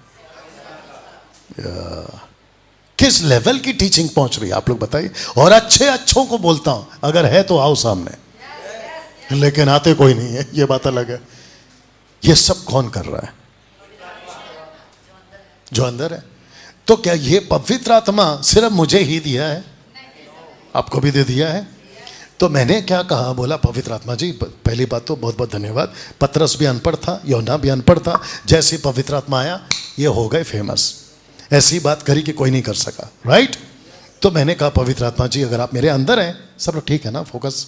किस लेवल की टीचिंग पहुंच रही है आप लोग बताइए। और अच्छों को बोलता हूं, अगर है तो आओ सामने, लेकिन आते कोई नहीं है, ये बात अलग है। ये सब कौन कर रहा है? जो अंदर है। तो क्या ये पवित्र आत्मा सिर्फ मुझे ही दिया है? आपको भी दे दिया है। तो मैंने क्या कहा, बोला पवित्र आत्मा जी, पहली बात तो बहुत बहुत धन्यवाद, पतरस भी अनपढ़ था, यूहन्ना भी अनपढ़ था, जैसे पवित्र आत्मा आया ये हो गए फेमस। ऐसी बात करी कि कोई नहीं कर सका, राइट। तो मैंने कहा पवित्र आत्मा जी अगर आप मेरे अंदर हैं, सब लोग ठीक है ना, फोकस,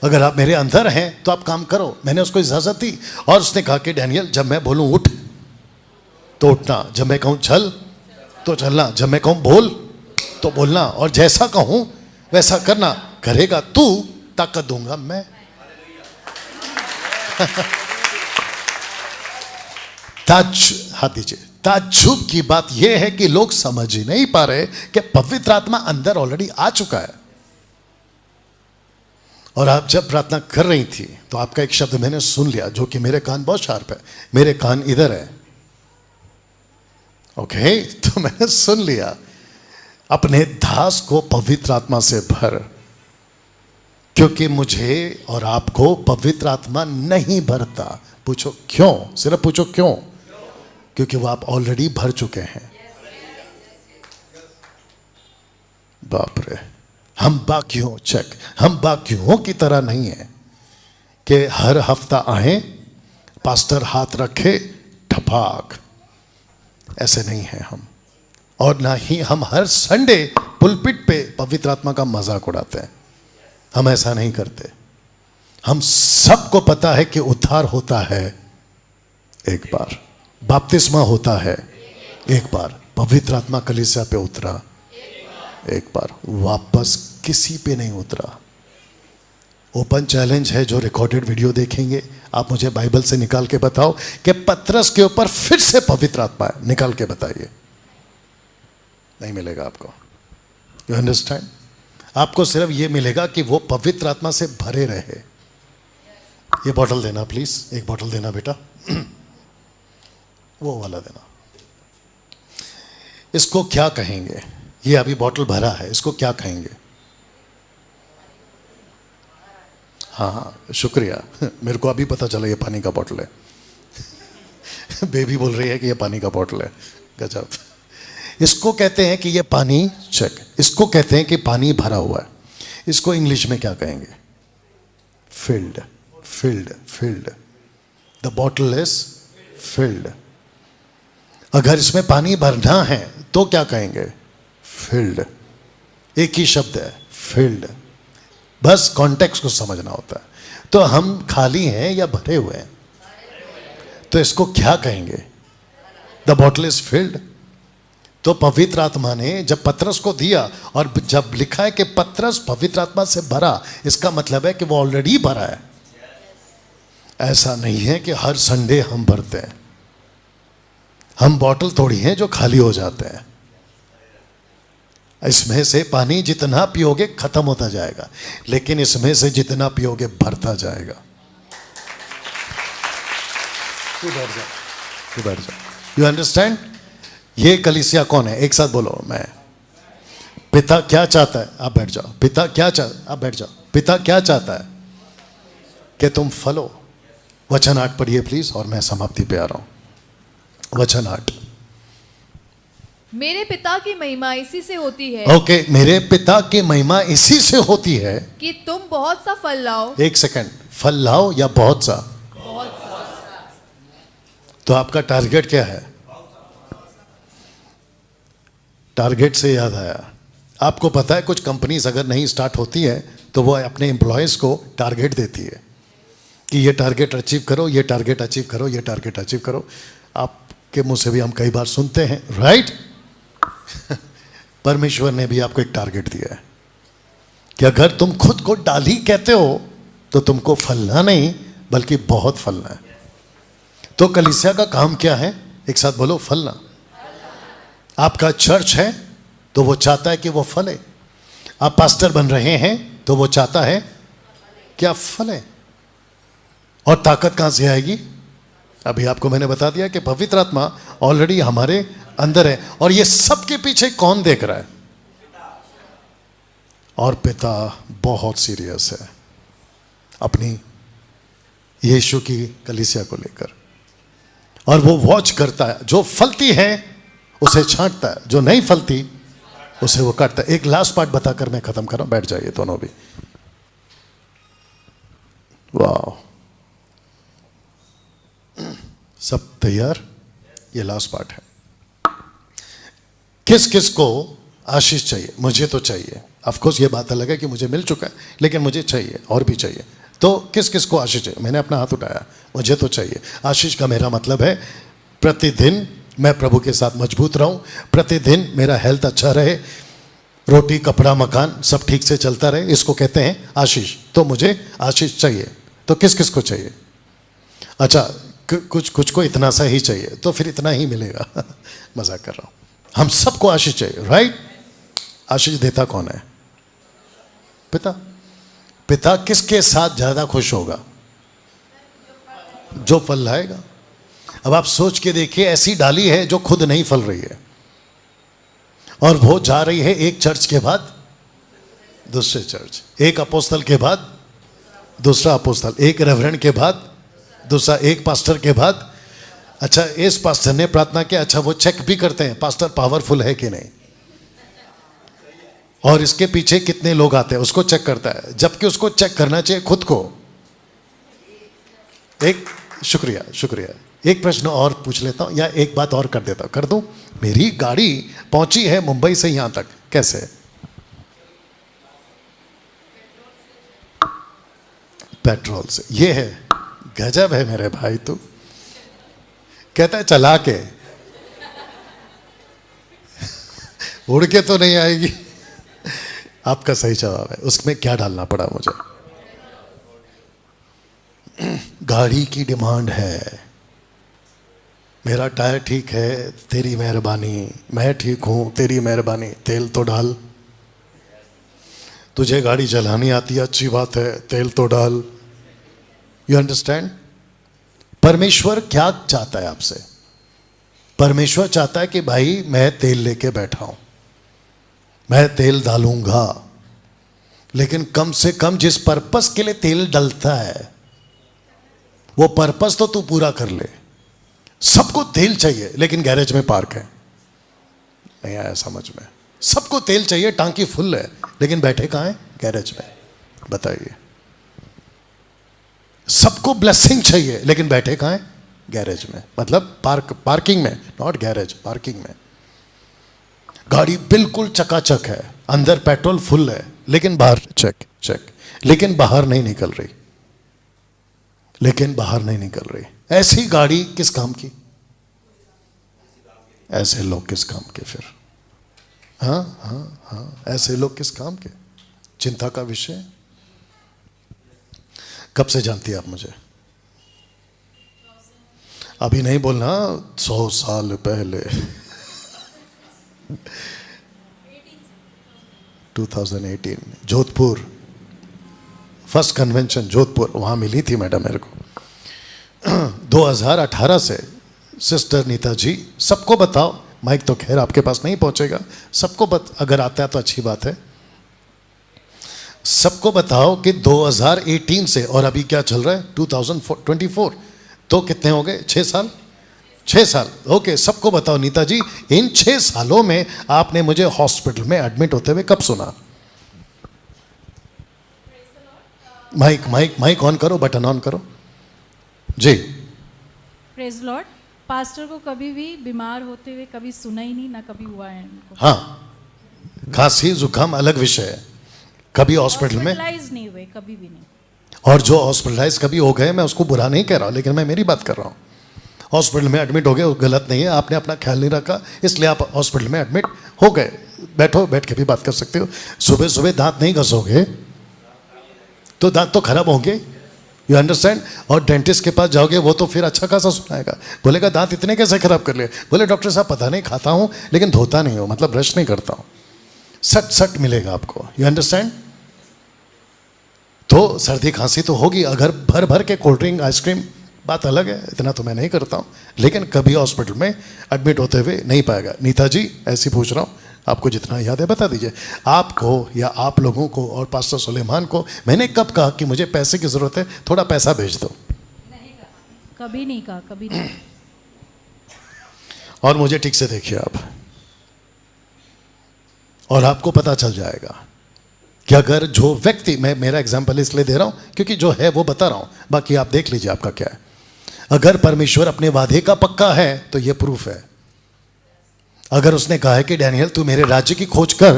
अगर आप मेरे अंदर हैं तो आप काम करो। मैंने उसको इजाजत दी और उसने कहा कि डैनियल जब मैं बोलूं उठ तो उठना, जब मैं कहूं चल तो चलना, जब मैं कहूं बोल तो बोलना, और जैसा कहूं वैसा करना। करेगा तू, ताकत दूंगा मैं। हाथ दीजिए। ताज्जुब की बात यह है कि लोग समझ ही नहीं पा रहे कि पवित्र आत्मा अंदर ऑलरेडी आ चुका है। और आप जब प्रार्थना कर रही थी तो आपका एक शब्द मैंने सुन लिया, जो कि मेरे कान बहुत शार्प है, मेरे कान इधर है, ओके। तो मैंने सुन लिया, अपने दास को पवित्र आत्मा से भर, क्योंकि मुझे और आपको पवित्र आत्मा नहीं भरता। पूछो क्यों, सिर्फ पूछो क्यों, क्योंकि वो आप ऑलरेडी भर चुके हैं। बाप रे, हम बाकियों चेक, हम बाकियों की तरह नहीं है कि हर हफ्ता आए, पास्टर हाथ रखे, ठपाक, ऐसे नहीं है हम। और ना ही हम हर संडे पुलपिट पे पवित्र आत्मा का मजाक उड़ाते हैं, हम ऐसा नहीं करते। हम सबको पता है कि उद्धार होता है एक बार, बपतिस्मा होता है एक बार, पवित्र आत्मा कलीसिया पे उतरा एक बार, वापस किसी पे नहीं उतरा। ओपन चैलेंज है, जो रिकॉर्डेड वीडियो देखेंगे आप मुझे बाइबल से निकाल के बताओ कि पतरस के ऊपर फिर से पवित्र आत्मा है, निकाल के बताइए। नहीं मिलेगा आपको, यू अंडरस्टैंड। आपको सिर्फ ये मिलेगा कि वो पवित्र आत्मा से भरे रहे। ये बॉटल देना प्लीज, एक बॉटल देना बेटा, वो वाला देना। इसको क्या कहेंगे, ये अभी बॉटल भरा है, इसको क्या कहेंगे? हाँ शुक्रिया, मेरे को अभी पता चला ये पानी का बॉटल है। बेबी बोल रही है कि ये पानी का बॉटल है, गजब। इसको कहते हैं कि ये पानी, चेक, इसको कहते हैं कि पानी भरा हुआ है। इसको इंग्लिश में क्या कहेंगे? Field, field, field. The bottle is filled. अगर इसमें पानी भरना है तो क्या कहेंगे? फिल्ड। एक ही शब्द है, फिल्ड। बस कॉन्टेक्स्ट को समझना होता है। तो हम खाली हैं या भरे हुए हैं? तो इसको क्या कहेंगे? The bottle is filled. तो पवित्र आत्मा ने जब पतरस को दिया, और जब लिखा है कि पतरस पवित्र आत्मा से भरा, इसका मतलब है कि वो ऑलरेडी भरा है। ऐसा नहीं है कि हर संडे हम भरते हैं। हम बॉटल थोड़ी हैं जो खाली हो जाते हैं। इसमें से पानी जितना पियोगे खत्म होता जाएगा, लेकिन इसमें से जितना पियोगे भरता जाएगा। तू बैठ जा, तू बैठ जा। You understand? ये कलीसिया कौन है? एक साथ बोलो, मैं। पिता क्या चाहता है? आप बैठ जाओ। पिता क्या चाहता, आप बैठ जाओ। पिता क्या चाहता है? कि तुम फलो। वचन 8 पढ़िए प्लीज, और मैं समाप्ति पे आ रहा हूं। वचन 8। मेरे पिता की महिमा इसी से होती है। ओके, मेरे पिता की महिमा इसी से होती है कि तुम बहुत सा फल लाओ। एक सेकंड, फल लाओ या बहुत सा? बहुत सा। तो आपका टारगेट क्या है? टारगेट से याद आया, आपको पता है कुछ कंपनीज अगर नहीं स्टार्ट होती है तो वो अपने एम्प्लॉयज को टारगेट देती है कि ये टारगेट अचीव करो, ये टारगेट अचीव करो, ये टारगेट अचीव करो। आपके मुंह से भी हम कई बार सुनते हैं, राइट? परमेश्वर ने भी आपको एक टारगेट दिया है कि अगर तुम खुद को डाली कहते हो तो तुमको फलना नहीं बल्कि बहुत फलना है। तो कलीसिया का काम क्या है? एक साथ बोलो, फलना। आपका चर्च है तो वो चाहता है कि वो फले। आप पास्टर बन रहे हैं तो वो चाहता है कि आप फले। और ताकत कहां से आएगी? अभी आपको मैंने बता दिया कि पवित्र आत्मा ऑलरेडी हमारे अंदर है। और ये सब के पीछे कौन देख रहा है? और पिता बहुत सीरियस है अपनी यीशु की कलीसिया को लेकर, और वो वॉच करता है। जो फलती है उसे छांटता है, जो नहीं फलती उसे वो काटता है। एक लास्ट पार्ट बताकर मैं खत्म कर रहा हूं, बैठ जाइए दोनों भी। वाह, सब तैयार? ये लास्ट पार्ट है। किस किस को आशीष चाहिए? मुझे तो चाहिए। ऑफ कोर्स ये बात अलग है कि मुझे मिल चुका है, लेकिन मुझे चाहिए और भी चाहिए। तो किस किस को आशीष चाहिए? मैंने अपना हाथ उठाया, मुझे तो चाहिए। आशीष का मेरा मतलब है प्रतिदिन मैं प्रभु के साथ मजबूत रहूं, प्रतिदिन मेरा हेल्थ अच्छा रहे, रोटी कपड़ा मकान सब ठीक से चलता रहे, इसको कहते हैं आशीष। तो मुझे आशीष चाहिए। तो किस किस को चाहिए? अच्छा, कुछ को इतना सा ही चाहिए, तो फिर इतना ही मिलेगा। मजाक कर रहा हूं। हम सबको आशीष चाहिए, राइट? आशीष देता कौन है? पिता। पिता किसके साथ ज्यादा खुश होगा? जो फल लाएगा। अब आप सोच के देखिए, ऐसी डाली है जो खुद नहीं फल रही है, और वो जा रही है एक चर्च के बाद दूसरे चर्च, एक अपोस्तल के बाद दूसरा अपोस्तल, एक रेवरेंड के बाद दूसरा, एक पास्टर के बाद। अच्छा, इस पास्टर ने प्रार्थना किया, अच्छा वो चेक भी करते हैं पास्टर पावरफुल है कि नहीं, और इसके पीछे कितने लोग आते हैं उसको चेक करता है, जबकि उसको चेक करना चाहिए खुद को। एक शुक्रिया शुक्रिया, एक प्रश्न और पूछ लेता हूं, या एक बात और कर देता हूं, कर दूं? मेरी गाड़ी पहुंची है मुंबई से यहां तक, कैसे? पेट्रोल से। ये है, गजब है मेरे भाई। तू कहता है चला के, उड़ के तो नहीं आएगी। आपका सही जवाब है। उसमें क्या डालना पड़ा मुझे? गाड़ी की डिमांड है, मेरा टायर ठीक है तेरी मेहरबानी, मैं ठीक हूं तेरी मेहरबानी, तेल तो डाल। तुझे गाड़ी चलानी आती है, अच्छी बात है, तेल तो डाल। You understand? परमेश्वर क्या चाहता है आपसे? परमेश्वर चाहता है कि भाई मैं तेल लेके बैठा हूं, मैं तेल डालूंगा, लेकिन कम से कम जिस पर्पस के लिए तेल डलता है वो पर्पस तो तू पूरा कर ले। सबको तेल चाहिए लेकिन गैरेज में पार्क है, नहीं आया समझ में? सबको तेल चाहिए, टांकी फुल है, लेकिन बैठे कहां है? गैरेज में। बताइए। सबको ब्लेसिंग चाहिए लेकिन बैठे कहां है? गैरेज में। मतलब पार्किंग में, नॉट गैरेज, पार्किंग में। गाड़ी बिल्कुल चकाचक है, अंदर पेट्रोल फुल है, लेकिन बाहर चेक, लेकिन बाहर नहीं निकल रही, लेकिन बाहर नहीं निकल रही। ऐसी गाड़ी किस काम की? ऐसे लोग किस काम के फिर? हाँ, ऐसे लोग किस काम के? चिंता का विषय। कब से जानती है आप मुझे? अभी नहीं बोलना, 100 साल पहले। 2018 जोधपुर, फर्स्ट कन्वेंशन जोधपुर, वहां मिली थी मैडम मेरे को। 2018 से सिस्टर नीता जी, सबको बताओ, माइक तो खैर आपके पास नहीं पहुंचेगा, सबको अगर आता है तो अच्छी बात है। सबको बताओ कि 2018 से और अभी क्या चल रहा है 2024, तो कितने हो गए? 6 साल। 6 साल, ओके। सबको बताओ नीता जी, इन 6 सालों में आपने मुझे हॉस्पिटल में एडमिट होते हुए कब सुना? माइक ऑन करो, बटन ऑन करो जी। Praise Lord. पास्टर को कभी भी बीमार होते हुए कभी सुना ही नहीं, ना कभी हुआ है उनको। हाँ, खांसी जुकाम अलग विषय है, कभी हॉस्पिटल में नहीं हुए, कभी भी नहीं। और जो हॉस्पिटलाइज कभी हो गए, मैं उसको बुरा नहीं कह रहा, लेकिन मैं मेरी बात कर रहा हूँ। हॉस्पिटल में एडमिट हो गए, वो गलत नहीं है, आपने अपना ख्याल नहीं रखा, इसलिए आप हॉस्पिटल में एडमिट हो गए। बैठो, बैठ के भी बात कर सकते हो। सुबह सुबह दांत नहीं घसोगे तो दांत तो खराब होंगे, यू अंडरस्टैंड? और डेंटिस्ट के पास जाओगे, वो तो फिर अच्छा खासा सुनाएगा, बोलेगा दांत इतने कैसे खराब कर लिए? बोले डॉक्टर साहब पता नहीं, खाता हूँ लेकिन धोता नहीं हूँ, मतलब ब्रश नहीं करता हूँ। सट मिलेगा आपको, यू अंडरस्टैंड? तो सर्दी खांसी तो होगी, अगर भर भर के कोल्ड ड्रिंक आइसक्रीम बात अलग है, इतना तो मैं नहीं करता हूँ, लेकिन कभी हॉस्पिटल में एडमिट होते हुए नहीं पाएगा। नीता जी ऐसी पूछ रहा हूँ, आपको जितना याद है बता दीजिए। आपको या आप लोगों को और पास्टर सुलेमान को मैंने कब कहा कि मुझे पैसे की जरूरत है, थोड़ा पैसा भेज दो? नहीं कहा, कभी नहीं कहा, कभी नहीं। और मुझे ठीक से देखिए आप, और आपको पता चल जाएगा कि अगर जो व्यक्ति, मैं मेरा एग्जाम्पल इसलिए दे रहा हूं क्योंकि जो है वो बता रहा हूं, बाकी आप देख लीजिए आपका क्या है। अगर परमेश्वर अपने वादे का पक्का है तो ये प्रूफ है। अगर उसने कहा है कि डैनियल तू मेरे राज्य की खोज कर,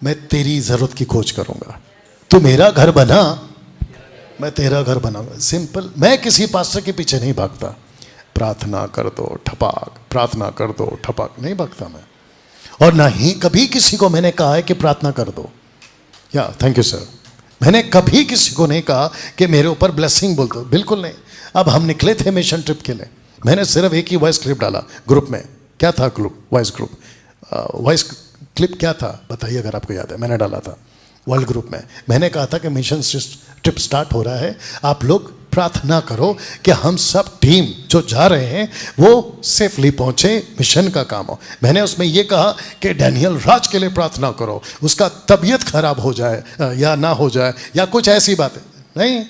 मैं तेरी जरूरत की खोज करूंगा। तू मेरा घर बना, मैं तेरा घर बनाऊंगा। सिंपल। मैं किसी पास्टर के पीछे नहीं भागता, प्रार्थना कर दो ठपाक, प्रार्थना कर दो ठपाक, नहीं भागता मैं। और ना ही कभी किसी को मैंने कहा है कि प्रार्थना कर दो, या थैंक यू सर। मैंने कभी किसी को नहीं कहा कि मेरे ऊपर ब्लेसिंग बोल दो, बिल्कुल नहीं। अब हम निकले थे मिशन ट्रिप के लिए, मैंने सिर्फ एक ही वॉइस क्लिप डाला ग्रुप में। क्या था ग्रुप? वॉइस क्लिप क्या था बताइए अगर आपको याद है। मैंने डाला था वर्ल्ड ग्रुप में, मैंने कहा था कि मिशन ट्रिप स्टार्ट हो रहा है, आप लोग प्रार्थना करो कि हम सब टीम जो जा रहे हैं वो सेफली पहुंचे, मिशन का काम हो। मैंने उसमें यह कहा कि डैनियल राज के लिए प्रार्थना करो, उसका तबीयत खराब हो जाए या ना हो जाए या कुछ ऐसी बातें नहीं।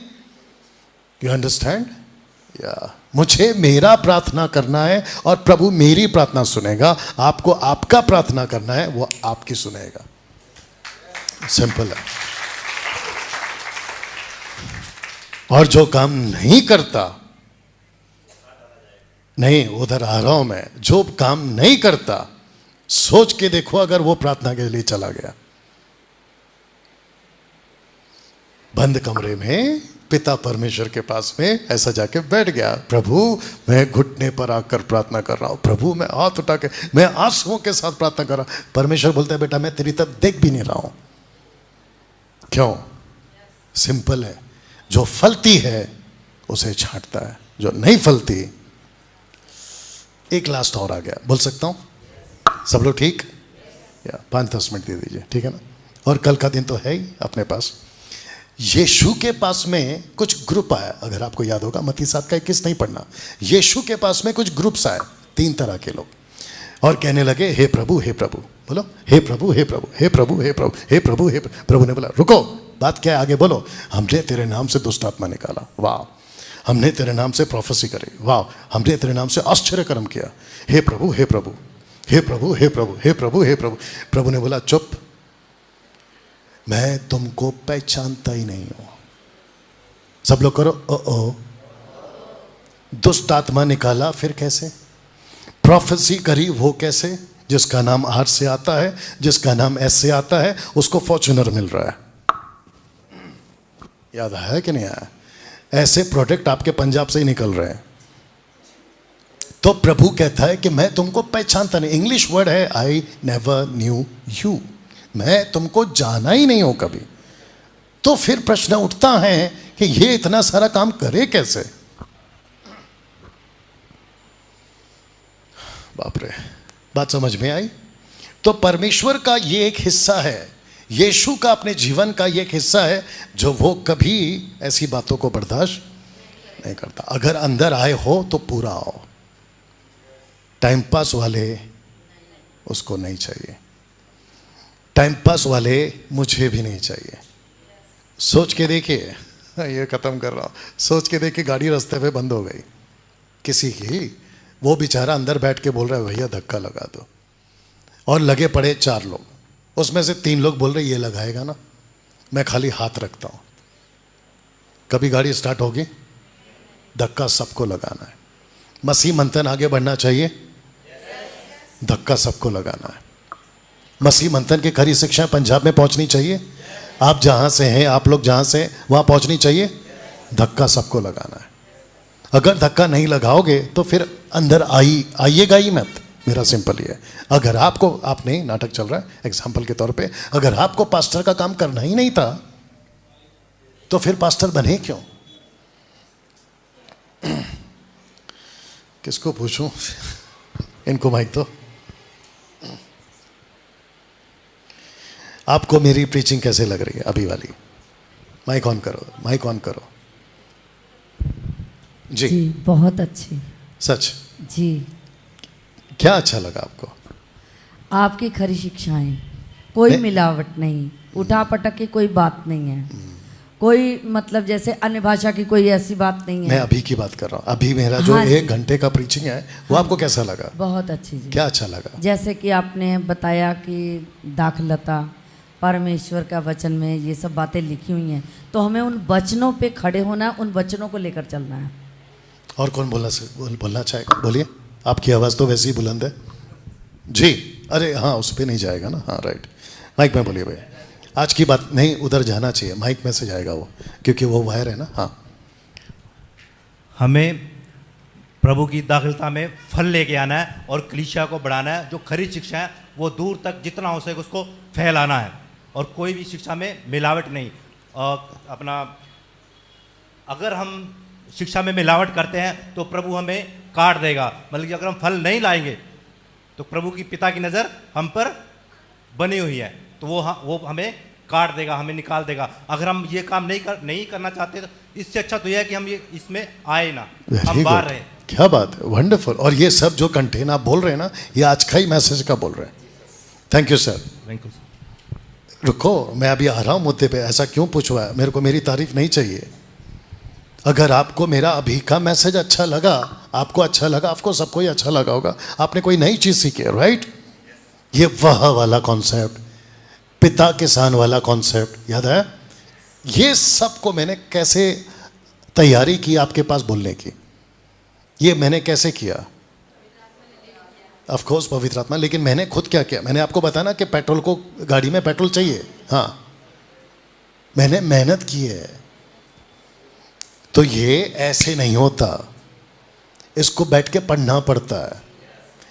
You understand? या मुझे मेरा प्रार्थना करना है और प्रभु मेरी प्रार्थना सुनेगा। आपको आपका प्रार्थना करना है, वो आपकी सुनेगा। सिंपल है। और जो काम नहीं करता, नहीं उधर आ रहा हूं मैं, जो काम नहीं करता सोच के देखो अगर वो प्रार्थना के लिए चला गया बंद कमरे में पिता परमेश्वर के पास में ऐसा जाके बैठ गया, प्रभु मैं घुटने पर आकर प्रार्थना कर रहा हूं, प्रभु मैं हाथ उठा के, मैं आंसुओं के साथ प्रार्थना कर रहा हूं। परमेश्वर बोलता है बेटा मैं तेरी तरफ देख भी नहीं रहा हूं। क्यों? सिंपल है। जो फलती है उसे छांटता है, जो नहीं फलती। एक लास्ट और आ गया, बोल सकता हूं? सब लोग ठीक? या 5-10 मिनट दे दीजिए, ठीक है ना? और कल का दिन तो है ही अपने पास। यीशु के पास में कुछ ग्रुप आया, अगर आपको याद होगा, मत्ती 7 का 21 नहीं पढ़ना। यीशु के पास में कुछ ग्रुप्स आए, 3 तरह के लोग, और कहने लगे हे प्रभु, हे प्रभु। बोलो हे प्रभु, हे प्रभु, हे प्रभु, हे प्रभु, हे प्रभु, हे प्रभु। प्रभु ने बोला रुको, बात क्या है आगे बोलो। हमने तेरे नाम से दुष्ट आत्मा निकाला, वाह। हमने तेरे नाम से प्रोफेसी करी, वाह। हमने तेरे नाम से आश्चर्य कर्म किया, हे प्रभु, हे प्रभु, हे प्रभु, हे प्रभु, हे प्रभु, हे प्रभु। प्रभु ने बोला चुप, मैं तुमको पहचानता ही नहीं हूं। सब लोग करो ओ। दुष्ट आत्मा निकाला, फिर कैसे? प्रोफेसी करी, वो कैसे? जिसका नाम आर से आता है, जिसका नाम एस से आता है, उसको फॉर्च्यूनर मिल रहा है। याद आया कि नहीं आया? ऐसे प्रोडक्ट आपके पंजाब से ही निकल रहे हैं। तो प्रभु कहता है कि मैं तुमको पहचानता नहीं। इंग्लिश वर्ड है आई नेवर न्यू यू, मैं तुमको जाना ही नहीं हूं कभी। तो फिर प्रश्न उठता है कि ये इतना सारा काम करे कैसे? बाप रे, बात समझ में आई? तो परमेश्वर का ये एक हिस्सा है, यीशु का अपने जीवन का ये एक हिस्सा है, जो वो कभी ऐसी बातों को बर्दाश्त नहीं करता। अगर अंदर आए हो तो पूरा आओ। टाइम पास वाले उसको नहीं चाहिए, टाइम पास वाले मुझे भी नहीं चाहिए। सोच के देखिए, ये खत्म कर रहा हूं। सोच के देखिए, गाड़ी रास्ते पे बंद हो गई किसी की, वो बेचारा अंदर बैठ के बोल रहा है भैया धक्का लगा दो, और लगे पड़े 4 लोग, उसमें से 3 लोग बोल रहे ये लगाएगा ना, मैं खाली हाथ रखता हूं। कभी गाड़ी स्टार्ट होगी? धक्का सबको लगाना है। मसीह मंथन आगे बढ़ना चाहिए, धक्का सबको लगाना है। मसीह मंथन की खरी शिक्षा पंजाब में पहुंचनी चाहिए, आप जहां से हैं, आप लोग जहां से वहां पहुंचनी चाहिए, धक्का सबको लगाना है। अगर धक्का नहीं लगाओगे तो फिर अंदर आइएगा ही मत। मेरा सिंपल ही है, अगर आपको, आप नहीं, नाटक चल रहा है एग्जाम्पल के तौर पे, अगर आपको पास्टर का काम करना ही नहीं था तो फिर पास्टर बने क्यों? किसको पूछूं? इनको माइक दो। आपको मेरी प्रीचिंग कैसे लग रही है अभी वाली? माइक ऑन करो, माइक ऑन करो। जी बहुत अच्छी। सच? जी। क्या अच्छा लगा आपको? आपकी खरी शिक्षाएं, कोई मिलावट नहीं, उठा पटक की कोई बात नहीं है, कोई मतलब जैसे अन्य भाषा की कोई ऐसी बात नहीं है। मैं अभी की बात कर रहा हूँ, अभी मेरा जो 1 घंटे का प्रीचिंग है वो आपको कैसा लगा? बहुत अच्छी जी। क्या अच्छा लगा? जैसे कि आपने बताया कि दाखलता परमेश्वर का वचन में ये सब बातें लिखी हुई हैं, तो हमें उन वचनों पे खड़े होना है, उन वचनों को लेकर चलना है। और कौन बोलना चाहेगा? बोलिए, आपकी आवाज़ तो वैसे ही बुलंद है जी। अरे हाँ, उस पर नहीं जाएगा ना, हाँ राइट, माइक में बोलिए भाई। आज की बात नहीं, उधर जाना चाहिए, माइक में से जाएगा वो, क्योंकि वो वायर है ना। हाँ, हमें प्रभु की दाखिलता में फल लेके आना है और कलीसिया को बढ़ाना है। जो खरी शिक्षा है वो दूर तक जितना हो सके उसको फैलाना है, और कोई भी शिक्षा में मिलावट नहीं। अपना अगर हम शिक्षा में मिलावट करते हैं तो प्रभु हमें काट देगा। मतलब कि अगर हम फल नहीं लाएंगे तो प्रभु की पिता की नज़र हम पर बनी हुई है, तो वो हमें काट देगा, हमें निकाल देगा। अगर हम ये काम नहीं करना चाहते तो इससे अच्छा तो यह है कि हम ये इसमें आए ना, हम बाहर रहे। क्या बात है, वंडरफुल। और ये सब जो कंटेन आप बोल रहे हैं ना, ये आज का ही मैसेज का बोल रहे हैं। Thank you sir. Thank you. रुको, मैं अभी आ रहा हूँ मुद्दे पे। ऐसा क्यों पूछवा है? मेरे को मेरी तारीफ नहीं चाहिए। अगर आपको मेरा अभी का मैसेज अच्छा लगा, आपको अच्छा लगा, आपको सबको ही अच्छा लगा होगा, आपने कोई नई चीज़ सीखी है, राइट? ये वह वाला कॉन्सेप्ट, पिता किसान वाला कॉन्सेप्ट याद है? ये सबको मैंने कैसे तैयारी की आपके पास बोलने की? ये मैंने कैसे किया? ऑफ कोर्स पवित्र आत्मा। लेकिन मैंने खुद क्या किया? मैंने आपको बताया ना कि पेट्रोल को, गाड़ी में पेट्रोल चाहिए, हाँ, मैंने मेहनत की है। तो ये ऐसे नहीं होता, इसको बैठ के पढ़ना पड़ता है,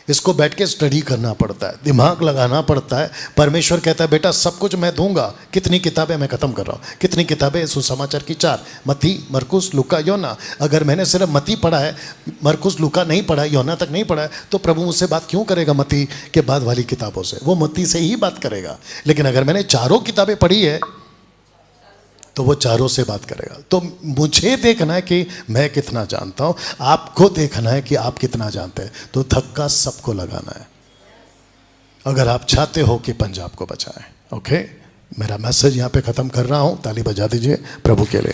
इसको बैठ के स्टडी करना पड़ता है, दिमाग लगाना पड़ता है। परमेश्वर कहता है बेटा सब कुछ मैं दूंगा। कितनी किताबें मैं ख़त्म कर रहा हूँ, कितनी किताबें? सुसमाचार की 4, मत्ती, मरकुस, लूका, योना। अगर मैंने सिर्फ मत्ती पढ़ा है, मरकुस, लूका नहीं पढ़ा है, योना तक नहीं पढ़ा है, तो प्रभु मुझसे बात क्यों करेगा मत्ती के बाद वाली किताबों से? वो मत्ती से ही बात करेगा। लेकिन अगर मैंने चारों किताबें पढ़ी है तो वो चारों से बात करेगा। तो मुझे देखना है कि मैं कितना जानता हूँ, आपको देखना है कि आप कितना जानते हैं। तो धक्का सबको लगाना है अगर आप चाहते हो कि पंजाब को बचाएं। ओके, मेरा मैसेज यहाँ पे ख़त्म कर रहा हूँ। ताली बजा दीजिए प्रभु के लिए।